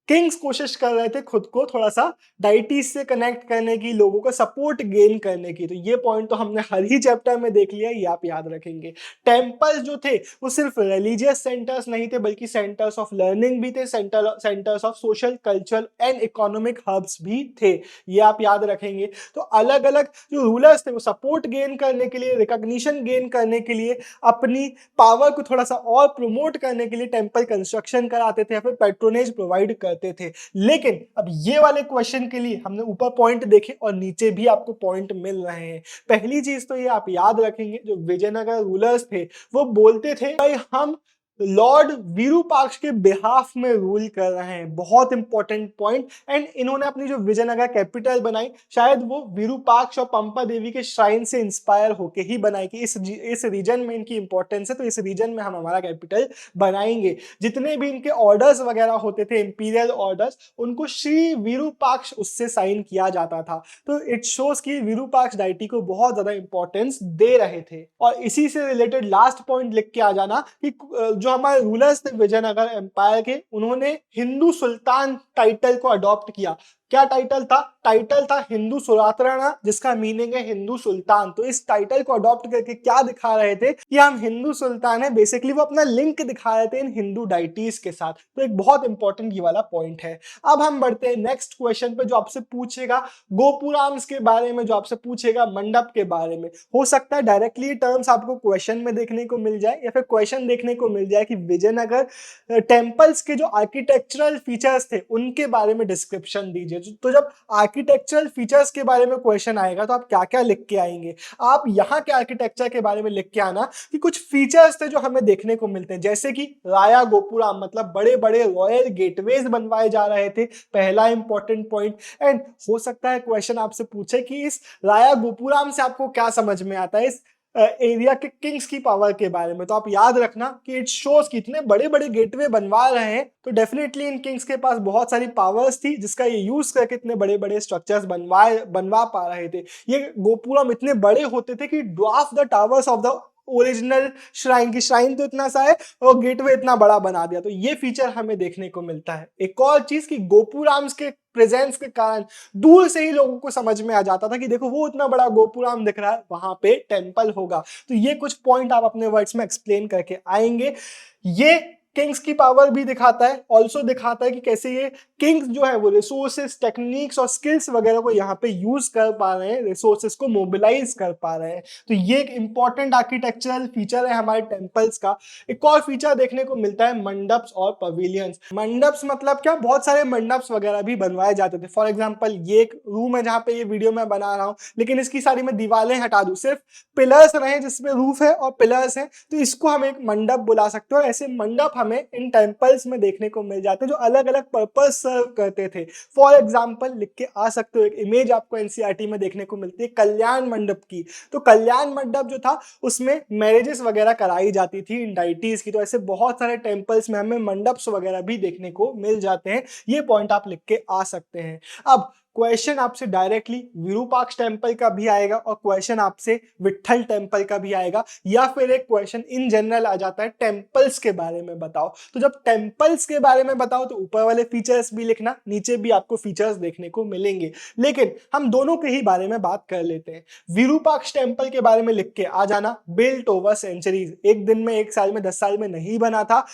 किंग्स कोशिश कर रहे थे खुद को थोड़ा सा डाइटीज से कनेक्ट करने की, लोगों का सपोर्ट गेन करने की। तो ये पॉइंट तो हमने हर ही चैप्टर में देख लिया, ये आप याद रखेंगे। टेम्पल्स जो थे वो सिर्फ रिलीजियस सेंटर्स नहीं थे, बल्कि सेंटर्स ऑफ लर्निंग भी थे, centres of social, cultural and economic hubs भी थे, ये आप याद रखेंगे। तो अलग अलग जो रूलर्स थे वो सपोर्ट गेन करने के लिए, रिकॉग्निशन गेन करने के लिए, अपनी पावर को थोड़ा सा और प्रमोट करने के लिए टेम्पल कंस्ट्रक्शन कराते थे या फिर पैट्रोनेज प्रोवाइड करते थे। लेकिन अब ये वाले क्वेश्चन के लिए हमने ऊपर पॉइंट देखे और नीचे भी आपको पॉइंट मिल रहे हैं। पहली चीज तो ये आप याद रखेंगे, जो विजयनगर रूलर्स थे वो बोलते थे भाई हम लॉर्ड विरूपाक्ष के बिहाफ में रूल कर रहे हैं, बहुत इंपॉर्टेंट पॉइंट। एंड इन्होंने अपनी जो विजयनगर कैपिटल बनाई, शायद वो विरूपाक्ष और पंपा देवी के श्राइन से इंस्पायर होके ही बनाई कि इस रीजन में इनकी इंपॉर्टेंस है, तो इस रीजन में हम हमारा कैपिटल बनाएंगे। जितने भी इनके ऑर्डर्स वगैरह होते थे, इंपीरियल ऑर्डर्स, उनको श्री विरूपाक्ष उससे साइन किया जाता था। तो इट शोज कि विरूपाक्ष डाइटी को बहुत ज्यादा इंपॉर्टेंस दे रहे थे। और इसी से रिलेटेड लास्ट पॉइंट लिख के आ जाना कि जो हमारे रूलर्स थे विजयनगर एम्पायर के, उन्होंने हिंदू सुल्तान टाइटल को अडॉप्ट किया। क्या टाइटल था? टाइटल था हिंदू सुरात्रणा, जिसका मीनिंग है हिंदू सुल्तान। तो इस टाइटल को अडॉप्ट करके क्या दिखा रहे थे कि हम हिंदू सुल्तान है, बेसिकली वो अपना लिंक दिखा रहे थे इन हिंदू डाइटीज के साथ। तो एक बहुत इंपॉर्टेंट ये वाला पॉइंट है। अब हम बढ़ते हैं नेक्स्ट क्वेश्चन पे, जो आपसे पूछेगा गोपुराम्स के बारे में, जो आपसे पूछेगा मंडप के बारे में। हो सकता है डायरेक्टली टर्म्स आपको क्वेश्चन में देखने को मिल जाए, या फिर क्वेश्चन देखने को मिल जाए कि विजयनगर टेम्पल्स के जो आर्किटेक्चरल फीचर्स थे उनके बारे में डिस्क्रिप्शन दीजिए। तो जब आर्किटेक्चरल फीचर्स के बारे में क्वेश्चन आएगा तो आप क्या क्या लिख के आएंगे? आप यहाँ के आर्किटेक्चर के बारे में लिख के आना कि कुछ फीचर्स थे जो हमें देखने को मिलते हैं, जैसे कि राया गोपुराम, मतलब बड़े बड़े रॉयल गेटवेज बनवाए जा रहे थे, पहला इंपॉर्टेंट पॉइंट। एंड हो सकता है क्वेश्चन आपसे पूछे कि इस राया गोपुराम से आपको क्या समझ में आता है, इस एरिया के किंग्स की पावर के बारे में। तो आप याद रखना कि इट शोज कि इतने बड़े बड़े गेटवे बनवा रहे हैं तो डेफिनेटली इन किंग्स के पास बहुत सारी पावर्स थी जिसका ये यूज करके इतने बड़े बड़े स्ट्रक्चर्स बनवा पा रहे थे। ये गोपुरम इतने बड़े होते थे कि dwarf the towers of the original shrine की श्राइन तो इतना सा है और गेटवे इतना बड़ा बना दिया। तो ये फीचर हमें देखने को मिलता है। एक और चीज कि गोपुराम्स के प्रेजेंस के कारण दूर से ही लोगों को समझ में आ जाता था कि देखो वो इतना बड़ा गोपुराम दिख रहा है, वहां पे टेंपल होगा। तो ये कुछ पॉइंट आप अपने वर्ड्स में एक्सप्लेन करके आएंगे। ये किंग्स की पावर भी दिखाता है, ऑल्सो दिखाता है कि कैसे ये किंग्स जो है वो रिसोर्सेस, टेक्निक्स और स्किल्स वगैरह को यहाँ पे यूज कर पा रहे हैं, रिसोर्सेस को मोबिलाइज कर पा रहे हैं। तो ये एक इंपॉर्टेंट आर्किटेक्चरल फीचर है हमारे टेम्पल्स का। एक और फीचर देखने को मिलता है मंडप्स और पवेलियंस। मंडप्स मतलब क्या, बहुत सारे मंडप्स वगैरह भी बनवाए जाते थे। फॉर एग्जाम्पल ये एक रूम है जहाँ पे ये वीडियो मैं बना रहा हूँ, लेकिन इसकी सारी मैं दीवारें हटा दूं, सिर्फ पिलर्स रहे जिसमें रूफ है और पिलर्स हैं, तो इसको हम एक मंडप बुला सकते हो। ऐसे मंडप हमें इन टेम्पल्स में देखने को मिल जाते हैं जो अलग अलग पर्पस सर्व करते थे। फॉर एग्जाम्पल लिख के आ सकते हो, एक इमेज आपको एनसीईआरटी में देखने को मिलती है कल्याण मंडप की। तो कल्याण मंडप जो था उसमें मैरिजेस वगैरह कराई जाती थी इन डाइटीज की। तो ऐसे बहुत सारे टेम्पल्स में हमें मंडप्स वगैरह भी देखने को मिल जाते हैं। ये पॉइंट आप लिख के आ सकते हैं। अब क्वेश्चन आपसे डायरेक्टली विरूपाक्ष टेम्पल का भी आएगा और क्वेश्चन आपसे विट्ठल टेम्पल का भी आएगा, या फिर एक क्वेश्चन इन जनरल आ जाता है टेम्पल्स के बारे में बताओ। तो जब टेम्पल्स के बारे में बताओ तो ऊपर वाले फीचर्स भी लिखना, नीचे भी आपको फीचर्स देखने को मिलेंगे, लेकिन हम दोनों के ही बारे में बात कर लेते हैं। विरूपाक्ष टेम्पल के बारे में लिख के आ जाना, बिल्ट ओवर सेंचुरीज, एक दिन में, एक साल में, 10 साल में नहीं बना था,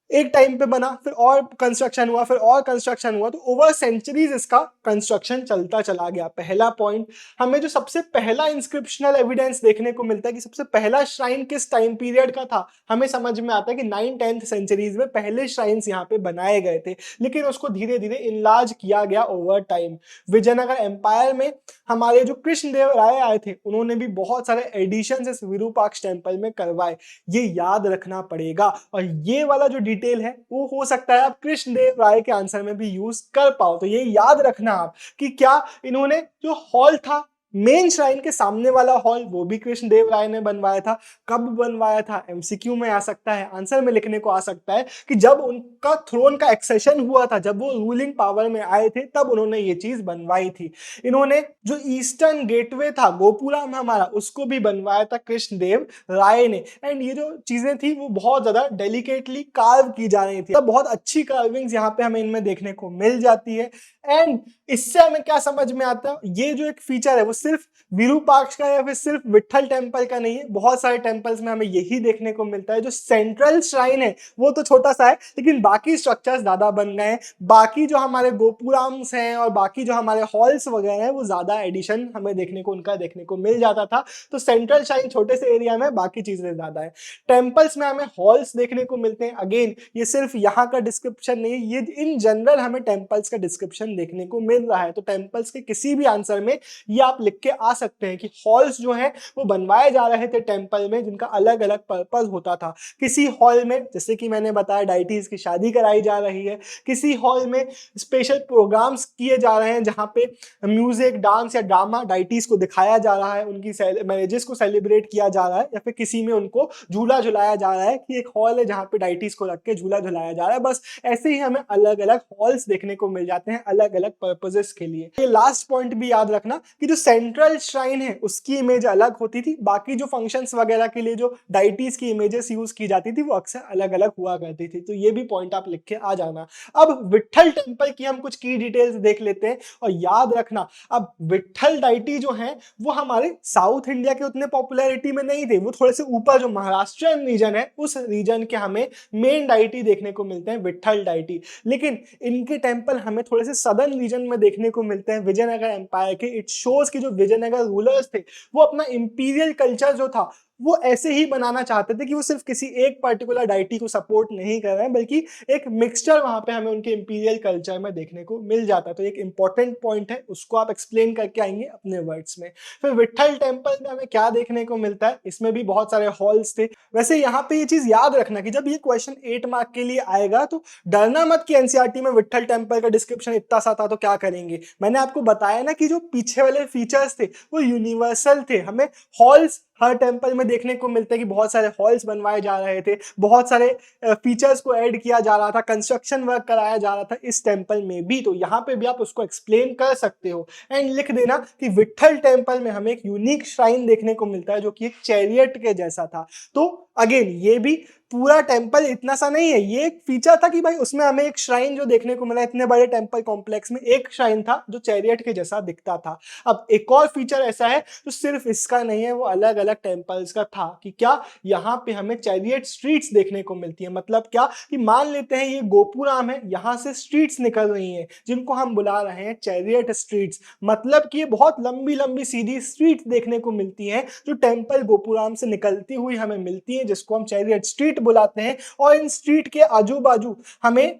एक टाइम पे बना, फिर और कंस्ट्रक्शन हुआ, फिर और कंस्ट्रक्शन हुआ, तो ओवर सेंचुरीज इसका कंस्ट्रक्शन चलता चला गया। पहला पॉइंट, हमें जो सबसे पहला इंस्क्रिप्शनल एविडेंस देखने को मिलता है कि सबसे पहला श्राइन किस टाइम पीरियड का था, हमें समझ में आता है कि 9th-10th सेंचुरीज में पहले श्राइन्स यहाँ पे बनाए गए थे, लेकिन उसको धीरे धीरे इनलार्ज किया गया ओवर टाइम। विजयनगर एम्पायर में हमारे जो कृष्णदेव राय आए थे उन्होंने भी बहुत सारे एडिशंस इस विरूपाक्ष टेम्पल में करवाए, ये याद रखना पड़ेगा। और ये वाला जो डिटेल है वो हो सकता है आप कृष्णदेव राय के आंसर में भी यूज कर पाओ। तो ये याद रखना आप कि क्या इन्होंने जो हॉल था मेन श्राइन के सामने वाला हॉल वो भी कृष्णदेव राय ने बनवाया था। कब बनवाया था, एमसीक्यू में आ सकता है, आंसर में लिखने को आ सकता है कि जब उनका थ्रोन का एक्सेशन हुआ था, जब वो रूलिंग पावर में आए थे, तब उन्होंने ये चीज बनवाई थी। इन्होंने जो ईस्टर्न गेटवे था गोपुरम हमारा, उसको भी बनवाया था कृष्णदेव राय ने। एंड ये जो चीजें थी वो बहुत ज्यादा डेलिकेटली कार्व की जा रही थी, तो बहुत अच्छी कार्विंग्स यहाँ पे हमें इनमें देखने को मिल जाती है। एंड इससे हमें क्या समझ में आता है, ये जो एक फीचर है वो सिर्फ विरूपाक्ष का या फिर सिर्फ विट्ठल टेम्पल का नहीं है, बहुत सारे टेम्पल्स में हमें यही देखने को मिलता है। जो सेंट्रल श्राइन है वो तो छोटा सा है, लेकिन बाकी स्ट्रक्चर्स ज्यादा बन गए हैं, बाकी जो हमारे गोपुराम्स हैं और बाकी जो हमारे हॉल्स वगैरह हैं वो ज्यादा एडिशन हमें देखने को उनका देखने को मिल जाता था। तो सेंट्रल श्राइन छोटे से एरिया में, बाकी चीजें ज्यादा है। टेम्पल्स में हमें हॉल्स देखने को मिलते हैं। अगेन ये सिर्फ यहाँ का डिस्क्रिप्शन नहीं है, ये इन जनरल हमें टेम्पल्स का डिस्क्रिप्शन देखने को मिल रहा है। तो टेम्पल्स के किसी भी आंसर में ये आप लिख के आ सकते हैं कि हॉल्स जो हैं वो बनवाए जा रहे थे टेम्पल में, जिनका अलग अलग पर्पस होता था। किसी हॉल में, जैसे कि मैंने बताया, डाइटीज की शादी कराई जा रही है, किसी हॉल में स्पेशल प्रोग्राम्स किए जा रहे हैं जहां पे म्यूजिक, डांस या ड्रामा डाइटीज को दिखाया जा रहा है, उनकी मैरिजेस को सेलिब्रेट किया जा रहा है, या फिर किसी में उनको झूला झुलाया जा रहा है कि एक हॉल है जहां पे डाइटीज को रख के झूला झुलाया जा रहा है। बस ऐसे ही हमें अलग अलग हॉल्स देखने को मिल जाते हैं अलग अलग पर्पसेस के लिए। ये लास्ट पॉइंट भी याद रखना कि जो सेंट्रल श्राइन है उसकी इमेज अलग होती थी, बाकी जो फंक्शंस वगैरह के लिए जो डाइटीज की इमेजेस यूज की जाती थी वो अक्सर अलग अलग हुआ करती थी। तो ये भी पॉइंट आप लिख के आ जाना। अब विट्ठल टेम्पल की हम कुछ की डिटेल्स देख लेते हैं और याद रखना, अब विट्ठल डाइटी जो है वो हमारे साउथ इंडिया के उतने पॉपुलैरिटी में नहीं थे, वो थोड़े से ऊपर जो महाराष्ट्रियन रीजन है उस रीजन के हमें मेन डाइटी देखने को मिलते हैं, विट्ठल डाइटी। लेकिन इनके टेम्पल हमें थोड़े से सदर्न रीजन में देखने को मिलते हैं विजयनगर एम्पायर के। इट शोज कि जो विजयनगर रूलर्स थे वो अपना इंपीरियल कल्चर जो था वो ऐसे ही बनाना चाहते थे कि वो सिर्फ किसी एक पर्टिकुलर डाइटी को सपोर्ट नहीं कर रहे हैं, बल्कि एक मिक्सचर वहां पे हमें उनके इंपीरियल कल्चर में देखने को मिल जाता है। तो एक इंपॉर्टेंट पॉइंट है, उसको आप एक्सप्लेन करके आएंगे अपने वर्ड्स में। फिर विट्ठल टेम्पल में हमें क्या देखने को मिलता है, इसमें भी बहुत सारे हॉल्स थे। वैसे यहाँ पे ये चीज याद रखना कि जब ये क्वेश्चन 8 मार्क के लिए आएगा तो डरना मत कि एनसीईआरटी में विट्ठल टेम्पल का डिस्क्रिप्शन इतना सा था तो क्या करेंगे। मैंने आपको बताया ना कि जो पीछे वाले फीचर्स थे वो यूनिवर्सल थे, हमें हॉल्स हर टेम्पल में देखने को मिलता है कि बहुत सारे हॉल्स बनवाए जा रहे थे, बहुत सारे फीचर्स को ऐड किया जा रहा था, कंस्ट्रक्शन वर्क कराया जा रहा था इस टेम्पल में भी। तो यहाँ पे भी आप उसको एक्सप्लेन कर सकते हो एंड लिख देना कि विट्ठल टेम्पल में हमें एक यूनिक श्राइन देखने को मिलता है जो कि एक चैरियट के जैसा था। तो अगेन ये भी पूरा टेम्पल इतना सा नहीं है, ये एक फीचर था कि भाई उसमें हमें एक श्राइन जो देखने को मिला, इतने बड़े टेम्पल कॉम्प्लेक्स में एक श्राइन था जो चैरियट के जैसा दिखता था। अब एक और फीचर ऐसा है जो सिर्फ इसका नहीं है, वो अलग अलग टेम्पल्स का था कि क्या यहाँ पे हमें चैरियट स्ट्रीट्स देखने को मिलती है। मतलब क्या कि मान लेते हैं ये गोपुराम है, यहाँ से स्ट्रीट्स निकल रही हैं जिनको हम बुला रहे हैं चैरियट स्ट्रीट्स। मतलब कि ये बहुत लंबी लंबी सीधी स्ट्रीट्स देखने को मिलती हैं जो टेम्पल गोपुराम से निकलती हुई हमें मिलती है, जिसको हम चैरियट स्ट्रीट बुलाते हैं। और इन स्ट्रीट के आजू बाजू हमें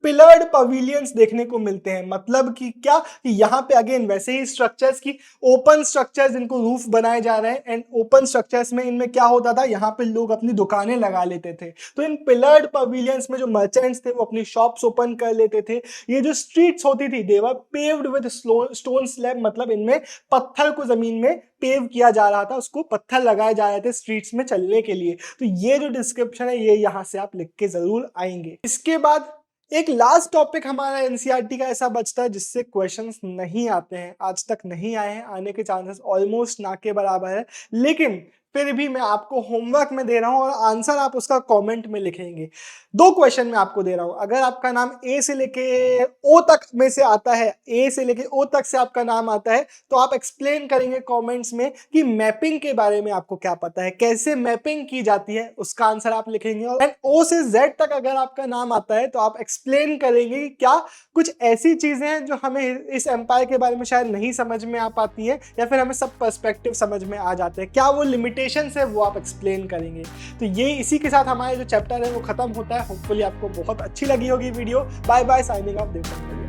पिलर्ड पवेलियंस देखने को मिलते हैं। मतलब कि क्या कि यहाँ पे अगेन वैसे ही स्ट्रक्चर्स की ओपन स्ट्रक्चर्स जिनको रूफ बनाए जा रहे हैं एंड ओपन स्ट्रक्चर्स में इनमें क्या होता था, यहाँ पे लोग अपनी दुकानें लगा लेते थे। तो इन पिलर्ड पवेलियंस में जो मर्चेंट्स थे वो अपनी शॉप्स ओपन कर लेते थे। ये जो स्ट्रीट्स होती थी दे वर पेव्ड विद स्टोन स्लैब, मतलब इनमें पत्थर को जमीन में पेव किया जा रहा था, उसको पत्थर लगाए जा रहे थे स्ट्रीट्स में चलने के लिए। तो ये जो डिस्क्रिप्शन है ये यहाँ से आप लिख के जरूर आएंगे। इसके बाद एक लास्ट टॉपिक हमारा एनसीईआरटी का ऐसा बचता है जिससे क्वेश्चंस नहीं आते हैं, आज तक नहीं आए हैं, आने के चांसेस ऑलमोस्ट ना के बराबर है, लेकिन फिर भी मैं आपको होमवर्क में दे रहा हूं और आंसर आप उसका कमेंट में लिखेंगे। 2 क्वेश्चन मैं आपको दे रहा हूं। अगर आपका नाम ए से लेके ओ तक में से आता है, ए से लेके ओ तक से आपका नाम आता है, तो आप एक्सप्लेन करेंगे कमेंट्स में कि मैपिंग के बारे में आपको क्या पता है, कैसे मैपिंग की जाती है, उसका आंसर आप लिखेंगे। और ओ से जेड तक अगर आपका नाम आता है तो आप एक्सप्लेन करेंगे कि क्या कुछ ऐसी चीजें हैं जो हमें इस एम्पायर के बारे में शायद नहीं समझ में आ पाती हैं या फिर हमें सब पर्सपेक्टिव समझ में आ जाते हैं, क्या वो लिमिटेशन है वो आप एक्सप्लेन करेंगे। तो ये इसी के साथ हमारे जो चैप्टर है वो खत्म होता है। होपफुली आपको बहुत अच्छी लगी होगी video. Bye bye, signing of.